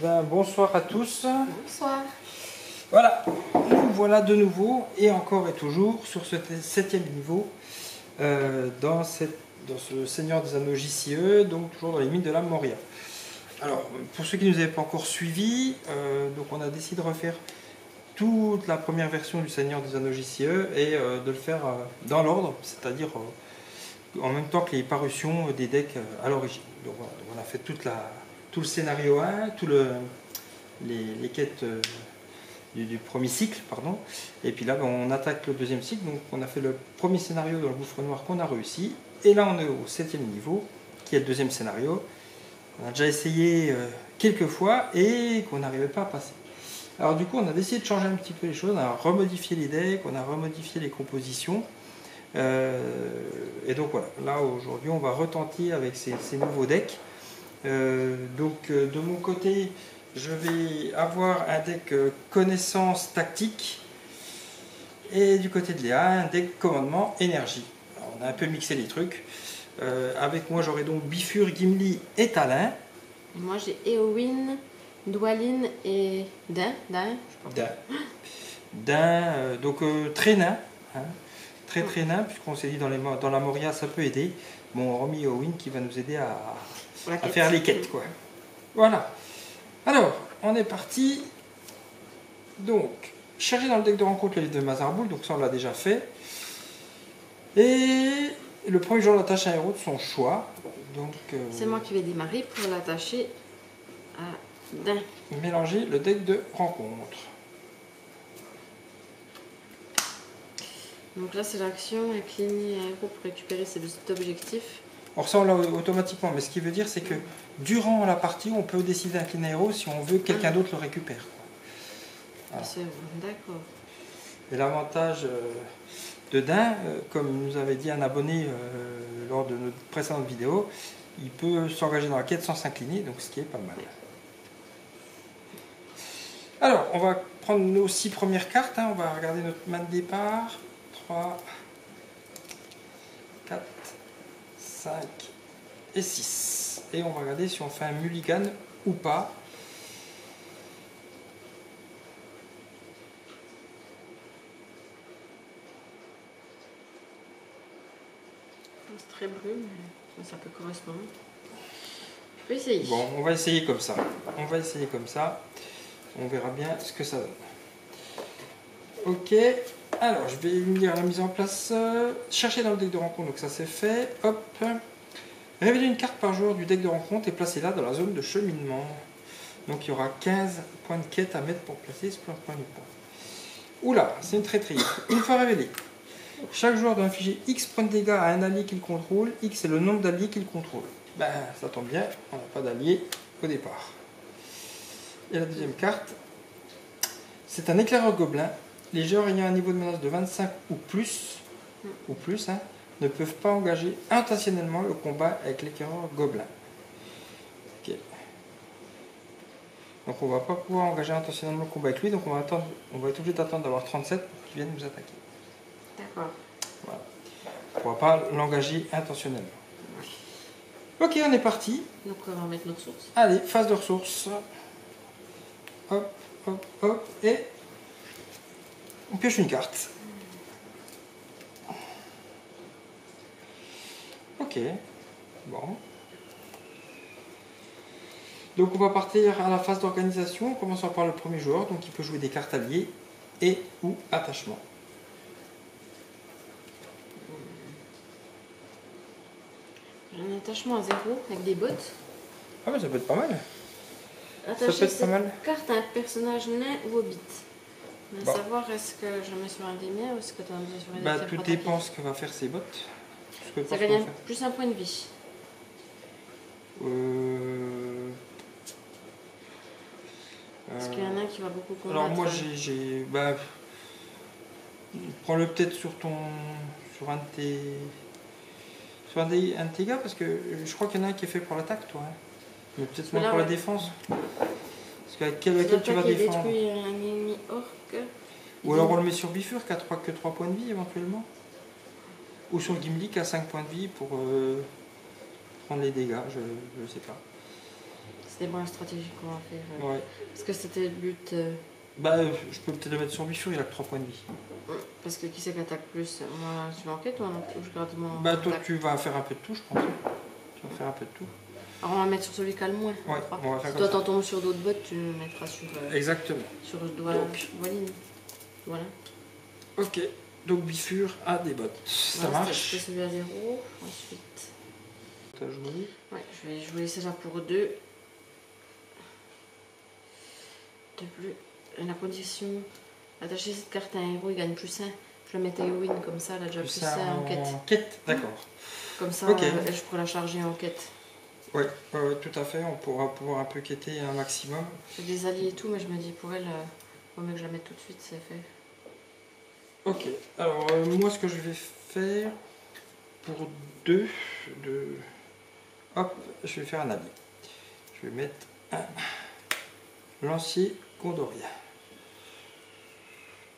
ben, bonsoir à tous. Bonsoir. Voilà, nous voilà de nouveau et encore et toujours sur ce 7e niveau dans ce Seigneur des Anneaux JCE, donc toujours dans les mines de la Moria. Alors, pour ceux qui ne nous avaient pas encore suivis, donc on a décidé de refaire toute la première version du Seigneur des Anneaux JCE et de le faire dans l'ordre, c'est-à-dire en même temps que les parutions des decks à l'origine. Donc voilà, donc on a fait tout le scénario 1, les quêtes du premier cycle, pardon. Et puis là, ben, on attaque le deuxième cycle. Donc on a fait le premier scénario dans le gouffre noir qu'on a réussi. Et là, on est au 7e niveau, qui est le deuxième scénario. On a déjà essayé quelques fois et qu'on n'arrivait pas à passer. Alors du coup, on a décidé de changer un petit peu les choses. On a remodifié les decks, on a remodifié les compositions. Et donc voilà, là aujourd'hui, on va retenter avec ces nouveaux decks. De mon côté, je vais avoir un deck connaissance tactique et du côté de Léa, un deck commandement énergie. Alors, on a un peu mixé les trucs. Avec moi, j'aurai donc Bifur, Gimli et Talin. Moi j'ai Éowyn, Dwalin et Dain. Donc très nain. Hein, très nain, puisqu'on s'est dit dans la Moria, ça peut aider. Bon, hormis Éowyn qui va nous aider à faire les quêtes, quoi. Voilà. Alors, on est parti. Donc, chercher dans le deck de rencontre le livre de Mazarboul, donc ça on l'a déjà fait. Et le premier jour, on attache un héros de son choix. Donc, c'est moi qui vais démarrer pour l'attacher à Dain. Mélanger le deck de rencontre. Donc là, c'est l'action, incliner un héros pour récupérer cet objectif. Alors ça, on l'a automatiquement, mais ce qui veut dire, c'est que durant la partie, on peut décider d'incliner un héros si on veut que quelqu'un d'autre le récupère. Voilà. D'accord. Et l'avantage de Dain, comme nous avait dit un abonné lors de notre précédente vidéo, il peut s'engager dans la quête sans s'incliner, donc ce qui est pas mal. Alors, on va prendre nos 6 premières cartes, hein. On va regarder notre main de départ. 3, 4, 5 et 6. Et on va regarder si on fait un mulligan ou pas. C'est très bleu, mais ça peut correspondre. Je peux essayer. Bon, on va essayer comme ça. On va essayer comme ça. On verra bien ce que ça donne. Ok. Alors, je vais lire la mise en place. Chercher dans le deck de rencontre, donc ça c'est fait. Hop. Révéler une carte par joueur du deck de rencontre et placer-la dans la zone de cheminement. Donc il y aura 15 points de quête à mettre pour placer ce point de point. Oula, c'est une traîtrise. Une fois révélé, chaque joueur doit infliger X points de dégâts à un allié qu'il contrôle. X est le nombre d'alliés qu'il contrôle. Ben, ça tombe bien, on n'a pas d'alliés au départ. Et la deuxième carte, c'est un éclaireur gobelin. Les joueurs ayant un niveau de menace de 25 ou plus, hein, ne peuvent pas engager intentionnellement le combat avec l'éclaireur gobelin. Okay. Donc on ne va pas pouvoir engager intentionnellement le combat avec lui, donc on va être obligé d'attendre d'avoir 37 pour qu'il vienne nous attaquer. D'accord. Voilà. On ne pourra pas l'engager intentionnellement. Ok, on est parti. Donc on va mettre notre source. Allez, phase de ressources. Hop, hop, hop, et on pioche une carte. Ok, bon. Donc on va partir à la phase d'organisation, en commençant par le premier joueur, donc il peut jouer des cartes alliées et ou attachement. J'ai un attachement à 0 avec des bottes. Ah mais ça peut être pas mal. Attacher être pas mal. Carte à un personnage nain ou hobbit. Mais Bon. savoir est-ce que je mets sur un des miens ou est-ce que tu as mis sur un des miens. Tout dépend ce que va faire ses bottes. Ça gagne plus un point de vie. Parce qu'il y en a qui va beaucoup combattre. Alors moi j'ai prends-le peut-être sur un de tes gars, parce que je crois qu'il y en a un qui est fait pour l'attaque, toi. Hein. Mais peut-être moins pour la défense. Parce qu'avec lequel tu vas défendre. Détruire un ennemi orc. Ou alors on le met sur Bifur qui a que 3 points de vie éventuellement. Ou sur Gimli qui a 5 points de vie pour prendre les dégâts, je ne sais pas. c'était moins stratégique qu'on va faire. Ouais. Parce que c'était le but. Bah, je peux peut-être le mettre sur Bifur, il a que 3 points de vie. Parce que qui c'est qui attaque plus? Moi, je vais enquête ou je garde mon. Bah, toi, attaque. tu vas faire un peu de tout, je pense. Tu vas faire un peu de tout. Alors, on va mettre sur celui qui a le moins. Ouais, on va faire Si comme toi, ça. t'en tombes sur d'autres bottes, tu le mettras Exactement. sur le doigt. Donc. Voilà. Ok, donc Bifur a des bottes. Ça Voilà, marche. c'était celui à 0. Ensuite. T'as joué. Ouais, je vais jouer celle-là pour 2. De plus. La condition. Attacher cette carte à un héros, il gagne plus 1. Je le mettais win comme ça, elle a déjà plus 1 en quête. Quête, d'accord. Comme ça, Ok. je pourrais la charger en quête. Ouais, tout à fait. On pourra pouvoir un peu quêter un maximum. J'ai des alliés et tout, mais je me dis pour elle, vaut mieux que je la mette tout de suite, c'est fait. Ok, alors moi ce que je vais faire pour 2, hop, je vais faire un allié. Je vais mettre un lancier Gondorien.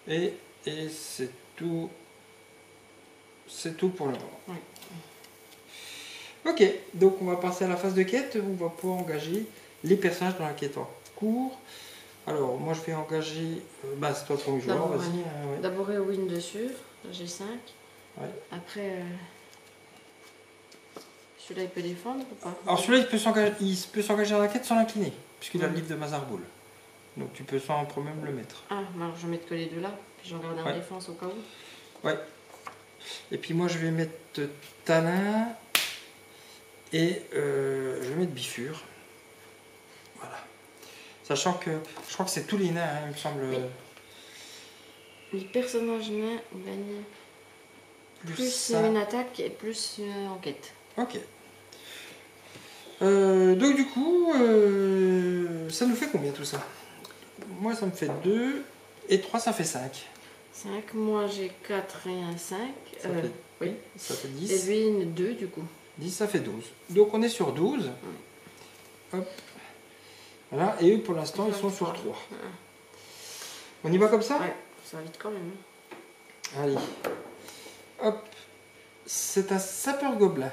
Et c'est tout. C'est tout pour le moment. Ouais. Ok, donc on va passer à la phase de quête où on va pouvoir engager les personnages dans la quête en cours. Alors moi je vais engager. Bah c'est toi le premier joueur, vas-y. Ouais. D'abord win dessus, j'ai 5. Ouais. Après, celui-là il peut défendre ou pas? Alors celui-là il peut s'engager dans la quête sans l'incliner, puisqu'il a le livre de Mazarboul. Donc tu peux sans problème le mettre. Ah, alors je vais mettre que les deux là, puis j'en garde un en défense au cas où. Ouais. Et puis moi je vais mettre Talin et je vais mettre Bifur. Voilà. Sachant que je crois que c'est tous les nains, hein, il me semble. Oui. Les personnages nains gagnent plus une attaque et plus une enquête. Ok. Donc du coup, ça nous fait combien tout ça? Moi ça me fait 2 et 3 ça fait 5. 5, moi j'ai 4 et un 5. Oui. Ça fait 10. Et lui une 2 du coup. 10 ça fait 12. Donc on est sur 12. Hop. Voilà, et eux pour l'instant ils sont sur 3. On y va comme ça? Ouais, ça va vite quand même. Allez. Hop. C'est un sapeur gobelin.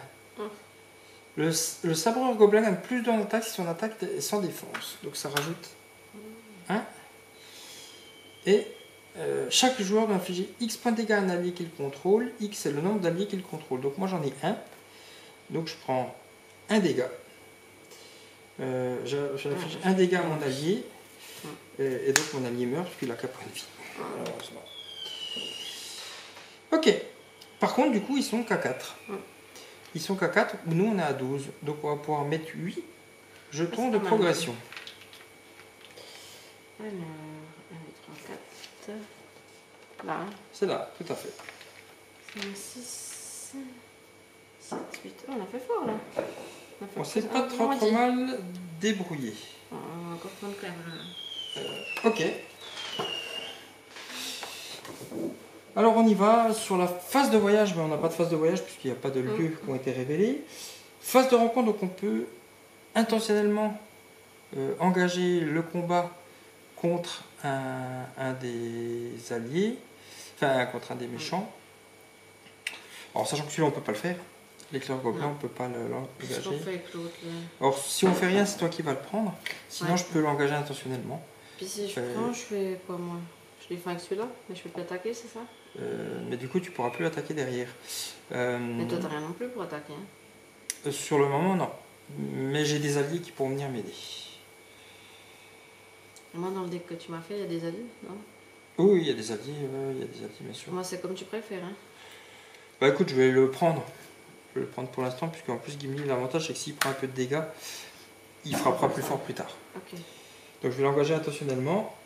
Le sabreur gobelin gagne plus en attaque si son attaque est sans défense. Donc ça rajoute 1. Et chaque joueur doit infliger X points de dégâts à un allié qu'il contrôle. X est le nombre d'alliés qu'il contrôle. Donc moi j'en ai 1. Donc je prends un dégât. J'inflige un dégât à mon allié. Et donc mon allié meurt parce qu'il a 4 points de vie. Malheureusement. Ok. Par contre du coup ils sont qu'à 4. Ils sont qu'à 4, nous on est à 12. Donc on va pouvoir mettre 8 jetons de progression. Alors, 1, 2, 3, 4. Là. C'est là, tout à fait. 5, 6, 7, 8. Oh, on a fait fort là. On s'est pas trop mal débrouillé. On va encore prendre clair. Ok. Alors on y va sur la phase de voyage, mais on n'a pas de phase de voyage puisqu'il n'y a pas de lieux qui ont été révélés. Phase de rencontre, donc on peut intentionnellement engager le combat contre un des alliés, enfin contre un des méchants. Alors sachant que celui-là on peut pas le faire, l'éclair gobelin on peut pas l'engager. Alors si on fait rien c'est toi qui vas le prendre, sinon je peux l'engager intentionnellement. Puis si je prends, je fais quoi moi? Je les fais avec celui-là, mais je peux plus attaquer, c'est ça? Mais du coup tu pourras plus attaquer derrière. Mais toi t'as rien non plus pour attaquer hein? Sur le moment non, mais j'ai des alliés qui pourront venir m'aider. Moi dans le deck que tu m'as fait, il y a des alliés, non? Oui, il y a des alliés, bien sûr. Moi c'est comme tu préfères hein? Bah écoute, je vais le prendre. Je vais le prendre pour l'instant, puisqu'en plus Gimli, l'avantage c'est que s'il prend un peu de dégâts, il frappera plus fort plus tard. Ok. Donc je vais l'engager intentionnellement.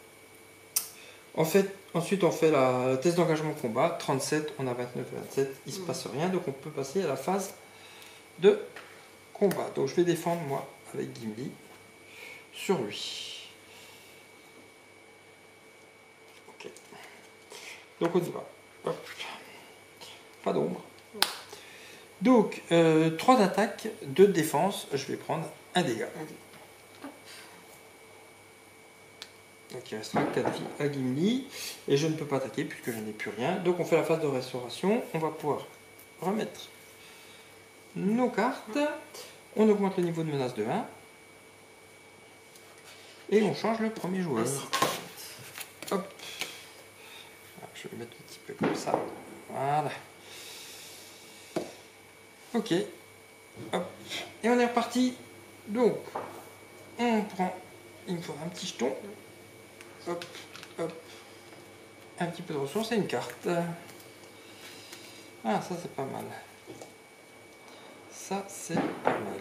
En fait, ensuite on fait la test d'engagement combat. 37, on a 29 et 27, il ne se passe rien, donc on peut passer à la phase de combat. Donc je vais défendre moi avec Gimli sur lui. Ok. Donc on y va. Hop. Pas d'ombre. Donc 3 d'attaque, 2 de défense, je vais prendre un dégât. Donc il restera 4 vies à Gimli. Et je ne peux pas attaquer puisque je n'ai plus rien. Donc on fait la phase de restauration. On va pouvoir remettre nos cartes. On augmente le niveau de menace de 1. Et on change le premier joueur. Vas-y. Hop. Ah, je vais le mettre un petit peu comme ça. Voilà. Ok. Hop. Et on est reparti. Donc, on prend. Il me faut un petit jeton. Hop, hop. Un petit peu de ressources et une carte. Ah, ça c'est pas mal. Ça c'est pas mal.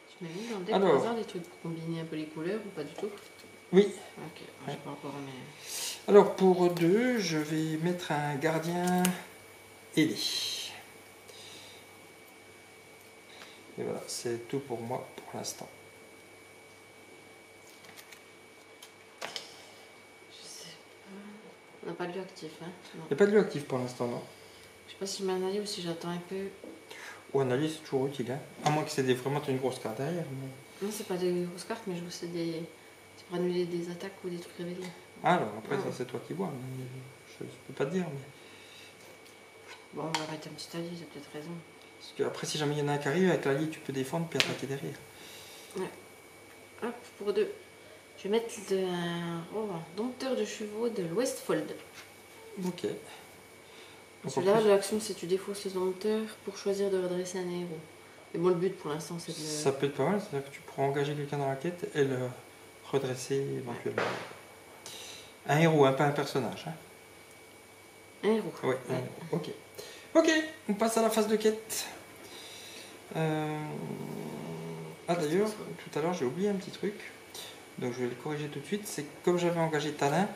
Tu m'as mis dans le deck Alors. par hasard des trucs pour combiner un peu les couleurs ou pas du tout? Oui. Ok, je sais pas encore, mais. Alors pour 2, je vais mettre un gardien ailé. Et voilà, c'est tout pour moi pour l'instant. Je sais pas. On n'a pas de lieu actif, hein? Il n'y a pas de lieu actif pour l'instant, non. Je sais pas si je mets un allié ou si j'attends un peu. Ou un allié, c'est toujours utile, hein. À moins que c'est vraiment une grosse carte derrière. Mais... Non, c'est pas des grosses cartes, mais je vois c'est des. C'est pour annuler des attaques ou des trucs révélés. Alors après, Ah ça ouais. c'est toi qui vois. Mais je ne peux pas te dire. Mais... Bon, on va mettre un petit allié, j'ai peut-être raison. Parce que après, si jamais il y en a un qui arrive, avec l'allié, tu peux défendre puis attaquer derrière. Hop, pour 2. Je vais mettre un dompteur de chevaux de l'Westfold. Ok. Donc, en Celui-là, plus, l'action, c'est tu défausses le dompteur pour choisir de redresser un héros. Mais bon, le but pour l'instant, c'est de le. ça peut être pas mal, c'est-à-dire que tu pourras engager quelqu'un dans la quête et le redresser éventuellement. Un héros, hein, pas un personnage. Hein. Un héros. Oui, un héros. Ok. Ok, on passe à la phase de quête. Ah d'ailleurs, tout à l'heure j'ai oublié un petit truc, donc je vais le corriger tout de suite. C'est que comme j'avais engagé Talin,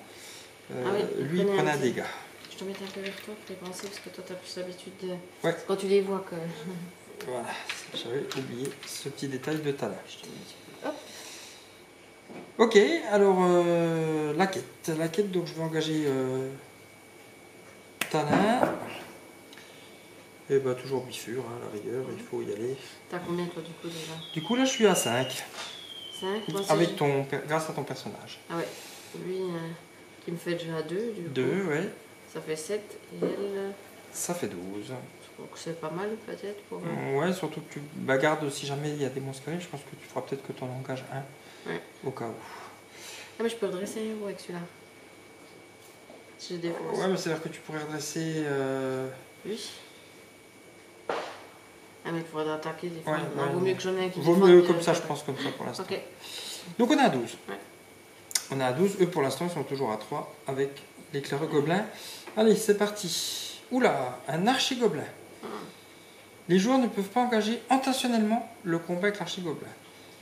lui il prenait un dégât. Je te mets un peu vers toi pour les penser parce que toi t'as plus l'habitude de. Ouais. C'est quand tu les vois que. Voilà, j'avais oublié ce petit détail de Talin. Je te mets un petit peu. Hop. Ok, alors la quête. La quête, donc je vais engager Talin. Et bah toujours bifure, hein, à la rigueur, il faut y aller. T'as combien toi du coup déjà? Du coup là je suis à 5. 5. Avec grâce à ton personnage. Ah ouais. Lui qui me fait déjà à 2 du coup. 2, ouais. Ça fait 7 et elle. Ça fait 12. Donc c'est pas mal peut-être pour. Ouais, surtout que tu garde si jamais il y a des monstres qui arrivent, je pense que tu feras peut-être que tu en engages un. Ouais. Au cas où. Ah mais je peux redresser un héros avec celui-là. Si je défonce. Ouais, mais c'est-à-dire que tu pourrais redresser. Oui. Ah mais il faudrait attaquer des fois. Ouais, Non, vaut mieux que j'en ai un qui vaut défende, mieux puis comme ça, je attaque. pense, comme ça pour l'instant. Ok. Donc on est à 12. Ouais. On est à 12. Eux pour l'instant ils sont toujours à 3 avec l'éclaireur gobelin. Allez, c'est parti. Oula, un archi-gobelin. Les joueurs ne peuvent pas engager intentionnellement le combat avec l'archi-gobelin.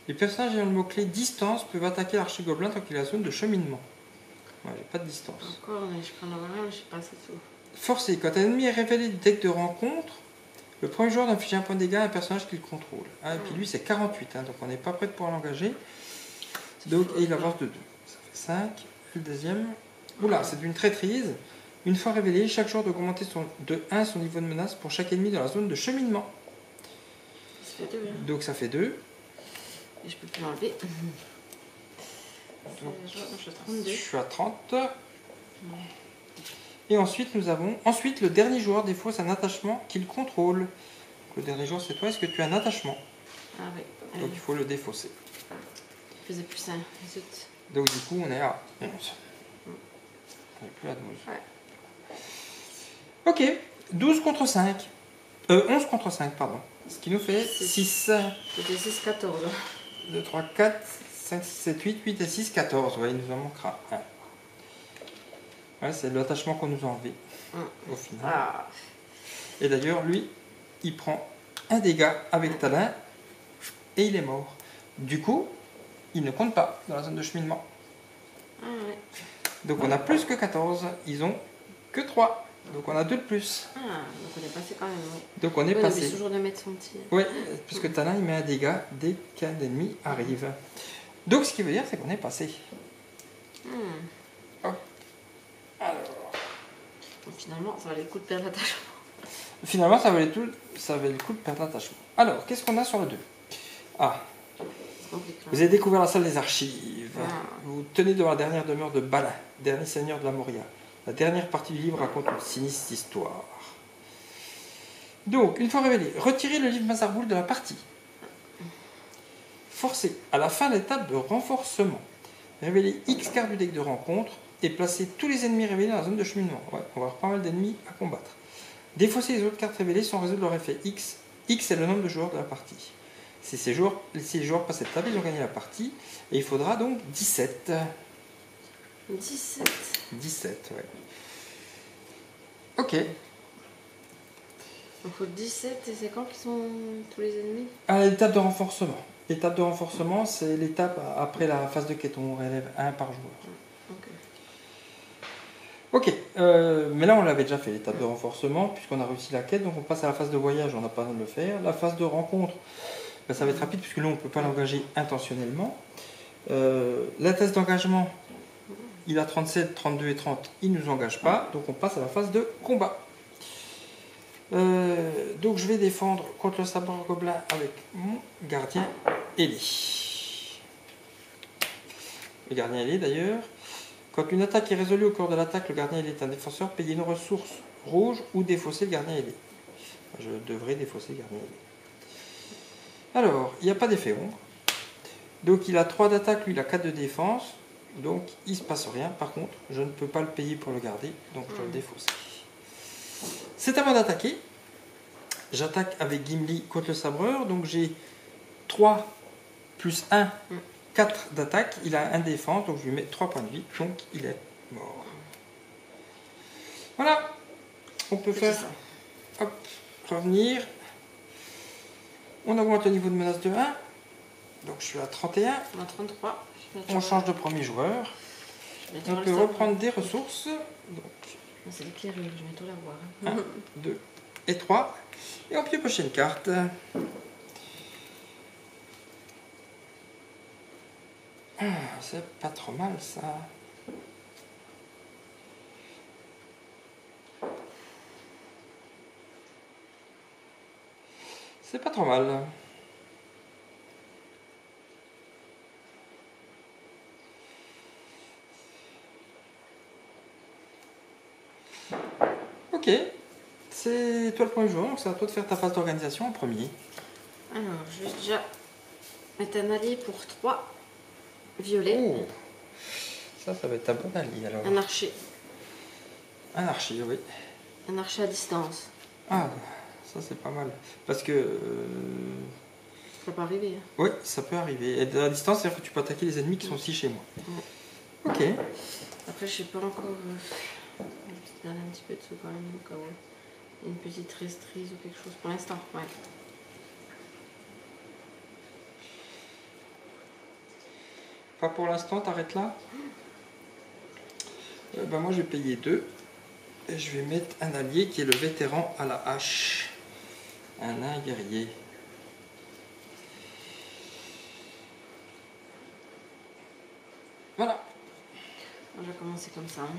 Les personnages ayant le mot-clé distance peuvent attaquer l'archi-gobelin tant qu'il est à la zone de cheminement. Ouais, j'ai pas de distance. Encore, mais je peux en avoir un, mais je sais pas, c'est tout. Forcé. Quand un ennemi est révélé du deck de rencontre, le premier joueur d'infliger un point de dégâts à un personnage qu'il contrôle. Ah, et puis lui c'est 48, hein, donc on n'est pas prêt de pouvoir l'engager. Donc, et il avance de 2. Ça fait 5. Le deuxième. Oula, c'est d'une traîtrise. Une fois révélé, chaque joueur doit augmenter de 1 son niveau de menace pour chaque ennemi dans la zone de cheminement. Ça fait 2, hein. Donc ça fait 2. Et je peux plus l'enlever. Donc, Je suis à je 32. suis à 30. Et ensuite, nous avons. Ensuite, le dernier joueur défausse un attachement qu'il contrôle. Le dernier joueur, c'est toi. Est-ce que tu as un attachement? Ah oui. Donc il faut le défausser. Je faisais plus 1. Zut. Donc du coup, on est à 11. On n'est plus à 12. Ouais. Ok, 12 contre 5. 11 contre 5, pardon. Ce qui nous fait 6. C'était 6, 14. 2, 3, 4, 5, 6, 7, 8, 8 et 6, 14. Ouais, il nous en manquera un. Ouais, c'est l'attachement qu'on nous a enlevé au final. Ah. Et d'ailleurs, lui, il prend un dégât avec Talin et il est mort. Du coup, il ne compte pas dans la zone de cheminement. Ah ouais. Donc on a plus que 14. Ils ont que 3. Donc on a 2 de plus. Ah, donc on est passé quand même, oui. Donc on est On passé. oublie toujours de mettre son petit. Oui, puisque Talin il met un dégât dès qu'un ennemi arrive. Donc ce qui veut dire c'est qu'on est passé. Hop. Alors. Donc, finalement, ça valait le coup de perdre l'attachement. Finalement ça valait le coup de perdre l'attachement. Alors, qu'est-ce qu'on a sur le 2? Ah, C'est compliqué. Hein. vous avez découvert la salle des archives. Ah. Vous vous tenez devant la dernière demeure de Balin, dernier seigneur de la Moria. La dernière partie du livre raconte une sinistre histoire. Donc, une fois révélé, retirez le livre Mazarboul de la partie. Forcez à la fin de l'étape de renforcement. Révélez X cartes du deck de rencontre et placez tous les ennemis révélés dans la zone de cheminement. Ouais, on va avoir pas mal d'ennemis à combattre. Défaussez les autres cartes révélées sans résoudre leur effet X. X est le nombre de joueurs de la partie. Si les joueurs passent cette table, ils ont gagné la partie. Et il faudra donc 17. 17. 17, ouais. Ok. Il faut 17 et c'est quand qu'ils sont tous les ennemis? À l'étape de renforcement. L'étape de renforcement, c'est l'étape après la phase de quête. On relève un par joueur. Ok. Mais là, on l'avait déjà fait, l'étape de renforcement, puisqu'on a réussi la quête. Donc on passe à la phase de voyage, on n'a pas besoin de le faire. La phase de rencontre, ben, ça va être rapide, puisque là, on ne peut pas l'engager intentionnellement. La thèse d'engagement, il a 37, 32 et 30, il ne nous engage pas. Donc on passe à la phase de combat. Donc je vais défendre contre le sabre gobelin avec mon gardien ailé. Le gardien ailé d'ailleurs. Quand une attaque est résolue au cours de l'attaque, le gardien ailé est un défenseur, payez une ressource rouge ou défausser le gardien ailé. Je devrais défausser le gardien ailé. Alors, il n'y a pas d'effet ombre. Donc il a 3 d'attaque, lui il a 4 de défense. Donc il ne se passe rien. Par contre, je ne peux pas le payer pour le garder. Donc je le défausse. C'est à moi d'attaquer. J'attaque avec Gimli contre le sabreur. Donc j'ai 3 plus 1, 4 d'attaque. Il a 1 défense. Donc je lui mets 3 points de vie. Donc il est mort. Voilà. On peut faire... Hop, revenir. On augmente le niveau de menace de 1. Donc je suis à 31. On a 33. On change de premier joueur. On peut reprendre des ressources. C'est l'éclaireur, je vais tout la voir. 1, 2 et 3. Et on pioche une carte. C'est pas trop mal ça. C'est pas trop mal. Ok, c'est toi le premier joueur, donc c'est à toi de faire ta phase d'organisation en premier. Alors, je vais déjà mettre un allié pour 3 violets. Oh, ça va être un bon allié alors. Un archer. Un archer, oui. Un archer à distance. Ah, ça c'est pas mal. Parce que... Ça peut pas arriver. Hein. Oui, ça peut arriver. Et à distance, c'est-à-dire que tu peux attaquer les ennemis qui sont aussi chez moi. Ouais. Ok. Après, je sais pas encore... Je vais garder un petit peu de sous quand même, au cas où. Une petite restrise ou quelque chose pour l'instant. Ouais. Pas pour l'instant, t'arrêtes là. Moi, je vais payer 2. Et je vais mettre un allié qui est le vétéran à la hache. Un nain guerrier. Voilà. On va commencer comme ça. Hein.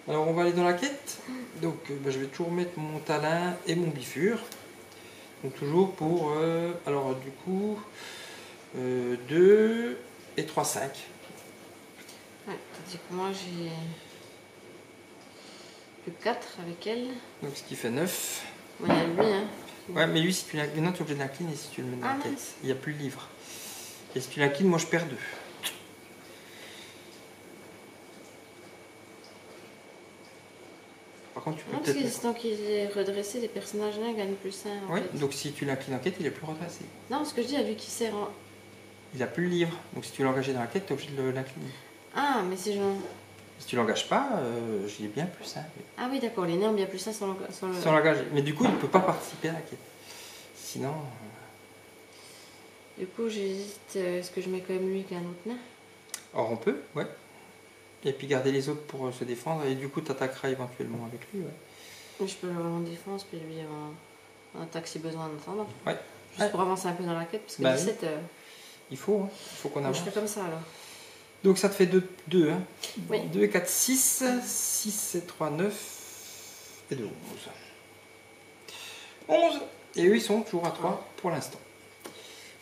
Alors, on va aller dans la quête. Donc, je vais toujours mettre mon talin et mon bifure. Donc, toujours pour... alors, du coup... 2 et 3, 5. Ouais, tandis que moi j'ai que 4 avec elle. Donc ce qui fait 9. Ouais, il y a lui, hein. Ouais, mais lui, si tu l'inclines, tu es obligé de l'incliner si tu le mets dans la tête. Mince. Il n'y a plus de livre. Et si tu l'inclines, moi je perds 2. Par contre, tu peux Non, parce peut-être... que tant qu'il est redressé, les personnages là gagnent plus 1. Oui, donc si tu l'inclines en quête, il est plus redressé. Non, ce que je dis, à lui qui sert en... Il n'a plus le livre. Donc si tu l'engages dans la quête, tu es obligé de l'incliner. Ah, mais si je... Si tu l'engages pas, j'y ai bien plus 1. Ah oui, d'accord, les nains ont bien plus 1 sans le... Sans l'engager. Mais du coup, il ne peut pas participer à la quête. Sinon... Du coup, j'hésite, est-ce que je mets quand même lui qu'un autre nain? Or, on peut, ouais. Et puis garder les autres pour se défendre. Et du coup, tu attaqueras éventuellement avec lui, ouais. Je peux le en défense, puis lui en attaque si besoin en attendant. Ouais. Juste pour avancer un peu dans la quête, parce que Bah 17... Il faut qu'on avance. Je fais comme ça alors. Donc ça te fait 2 hein. Oui. 2 et 4, 6. 6 et 3, 9. Et 2, 11. 11. Et eux, ils sont toujours à 3 pour l'instant.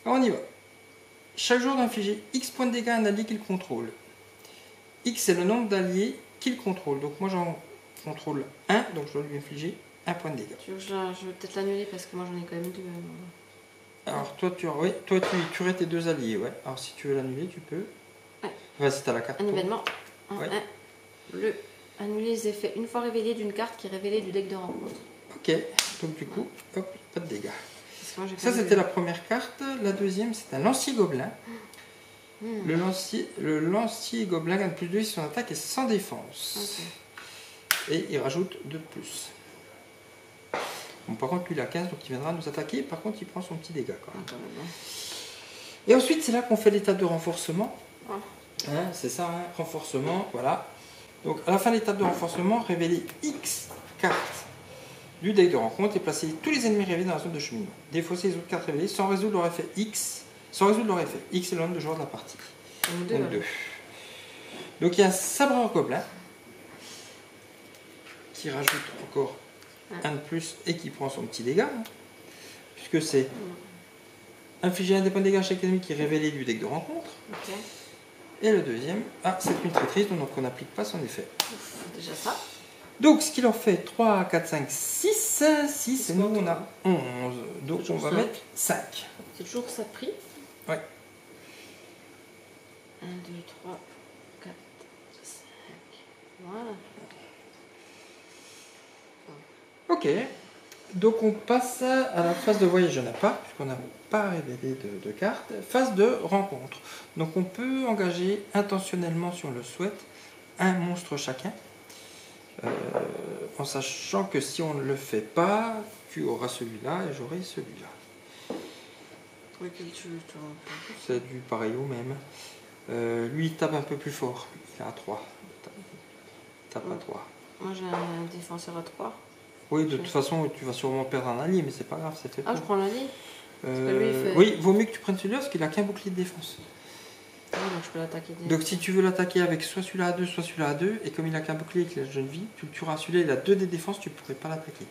Alors, on y va. Chaque jour d'infliger X points de dégâts à un allié qu'il contrôle. X est le nombre d'alliés qu'il contrôle. Donc moi, j'en contrôle 1, donc je dois lui infliger un point de dégâts. Je vais peut-être l'annuler parce que moi j'en ai quand même deux. Alors toi tu aurais tes deux alliés, ouais. Alors si tu veux l'annuler, tu peux. Ouais. Vas-y, t'as la carte. Un événement. Ouais. Annuler les effets une fois révélés d'une carte qui est révélée du deck de rencontre. Ok, donc du coup, hop, pas de dégâts. Moi, ça c'était la première carte. La deuxième c'est un lancier gobelin. Le lancier gobelin gagne plus 2 si son attaque est sans défense. Okay. Et il rajoute 2 de plus. Bon, par contre lui il a 15 donc il viendra nous attaquer. Par contre il prend son petit dégât quand même. Et ensuite c'est là qu'on fait l'étape de renforcement. Hein, c'est ça, hein, renforcement, voilà. Donc à la fin de l'étape de renforcement, révéler X cartes du deck de rencontre et placer tous les ennemis révélés dans la zone de cheminement. Défausser les autres cartes révélées sans résoudre leur effet X. Sans résoudre leur effet. X est le nombre de joueurs de la partie. Donc 2. Donc il y a un sabre gobelin qui rajoute encore un de plus et qui prend son petit dégât. Hein, puisque c'est infliger un des points de dégâts à chaque ennemi qui est révélé du deck de rencontre. Okay. Et le deuxième, c'est une traîtrise, donc on n'applique pas son effet. Déjà ça. Donc ce qui en fait 3, 4, 5, 6. 6 et nous on a 11. Donc on va mettre 5. C'est toujours ça de prix. Ouais. 1, 2, 3, 4, 5. Voilà. Ok. Donc on passe à la phase de voyage à pas, puisqu'on n'a pas révélé de cartes. Phase de rencontre. Donc on peut engager intentionnellement, si on le souhaite, un monstre chacun. En sachant que si on ne le fait pas, tu auras celui-là et j'aurai celui-là. C'est du pareil au même. Lui il tape un peu plus fort, il a 3. Tape à 3. Moi j'ai un défenseur à 3. Oui, de toute façon tu vas sûrement perdre un allié, mais c'est pas grave, c'est fait pour. Je prends l'allié fait... Oui, vaut mieux que tu prennes celui-là parce qu'il a qu'un bouclier de défense. Donc je peux l'attaquer. Donc si tu veux l'attaquer avec soit celui-là à 2, soit celui-là à 2, et comme il a qu'un bouclier et qu'il a jeune vie, tu le tueras celui-là, il a 2 des défenses, tu ne pourrais pas l'attaquer.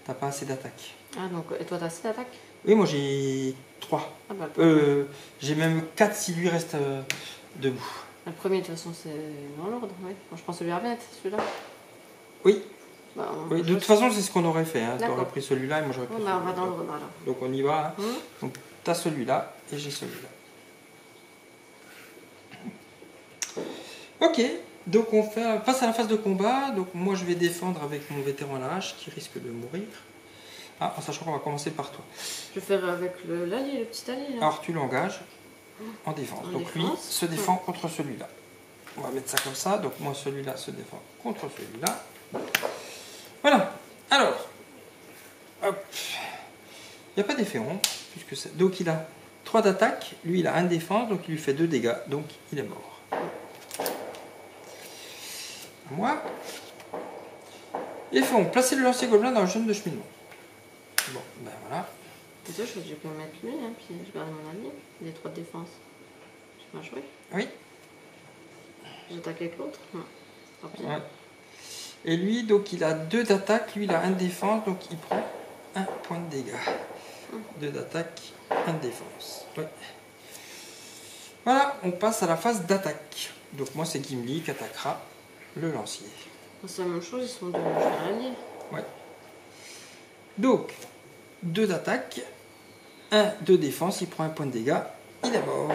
T'as pas assez d'attaque. Donc et toi t'as assez d'attaque? Oui, moi j'ai 3. J'ai même 4 si lui reste debout. Le premier de toute façon c'est dans l'ordre, oui. Moi je prends celui à 20, celui-là. Oui. Oui, de toute façon c'est ce qu'on aurait fait. Hein. Tu aurais pris celui-là et moi j'aurais pris celui-là. On va dans l'ordre alors. Donc on y va. Hein. Donc tu as celui-là et j'ai celui-là. Ok, donc on passe à la phase de combat. Donc moi je vais défendre avec mon vétéran à la hache qui risque de mourir. En sachant qu'on va commencer par toi. Je vais faire avec l'allié, le petit allié. Là. Alors tu l'engages en défense. Donc lui se défend contre celui-là. On va mettre ça comme ça. Donc moi celui-là se défend contre celui-là. Voilà. Alors, hop. Il n'y a pas d'effet rond. Donc il a 3 d'attaque. Lui il a 1 de défense. Donc il lui fait 2 dégâts. Donc il est mort. Moi. Et on placer le lancier gobelin dans le zone de cheminement. Bon, ben voilà. Déjà, je peux mettre lui, hein, puis je garde mon allié. Il a 3 de défense. Je vais jouer. Oui. J'attaque avec l'autre. Ouais. Et lui, donc il a 2 d'attaque, lui il a 1 de défense, donc il prend 1 point de dégâts. 2 d'attaque, 1 de défense. Ouais. Voilà, on passe à la phase d'attaque. Donc moi c'est Gimli qui attaquera le lancier. C'est la même chose, ils sont de l'allié. Ouais. Donc, 2 d'attaque, 1 de défense, il prend 1 point de dégâts, il est mort.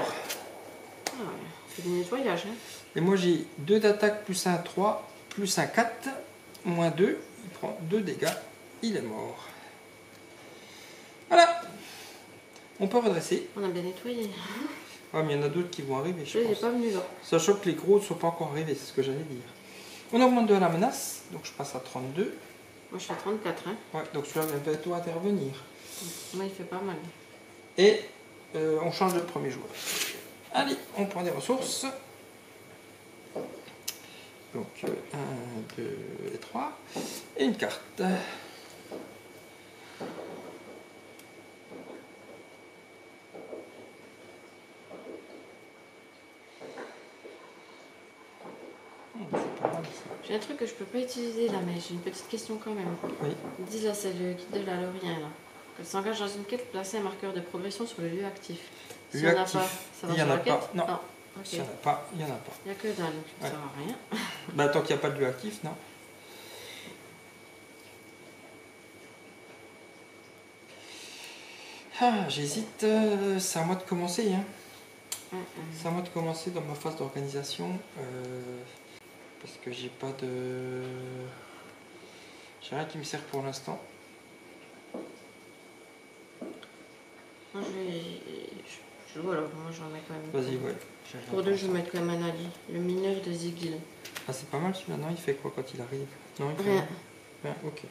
C'est du nettoyage. Hein. Et moi j'ai 2 d'attaque plus 1, 3, plus 1, 4, moins 2, il prend 2 dégâts, il est mort. Voilà. On peut redresser. On a bien nettoyé. Ah, mais il y en a d'autres qui vont arriver, je pense. J'ai pas venu là. Sachant que les gros ne sont pas encore arrivés, c'est ce que j'allais dire. On augmente 2 à la menace, donc je passe à 32. Moi je suis à 34. Hein. Ouais, donc celui-là va bientôt intervenir. Moi il fait pas mal. Et on change de premier joueur. Allez, on prend des ressources. Donc 1, 2 et 3. Et une carte. J'ai un truc que je peux pas utiliser là, mais j'ai une petite question quand même. Oui. Ils disent là, c'est le guide de la Lorien là. Elle s'engage dans une quête, placer un marqueur de progression sur le lieu actif. Si il n'y en a pas, ça va sur la quête? Non. Ah, okay. S'il n'y en a pas, il n'y en a pas. Il n'y a que dalle, donc ça ne sert à rien. Bah, tant qu'il n'y a pas de lieu actif, non. Ah, j'hésite, c'est à moi de commencer. Hein. C'est à moi de commencer dans ma phase d'organisation. Parce que j'ai pas de. J'ai rien qui me sert pour l'instant. Moi, alors, moi j'en ai quand même. Vas-y, ouais. Pour deux, je vais mettre quand même un Ali, le mineur de Zigil. Ah, c'est pas mal celui-là. Non, il fait quoi quand il arrive? Non, il fait Rien. rien. Ok.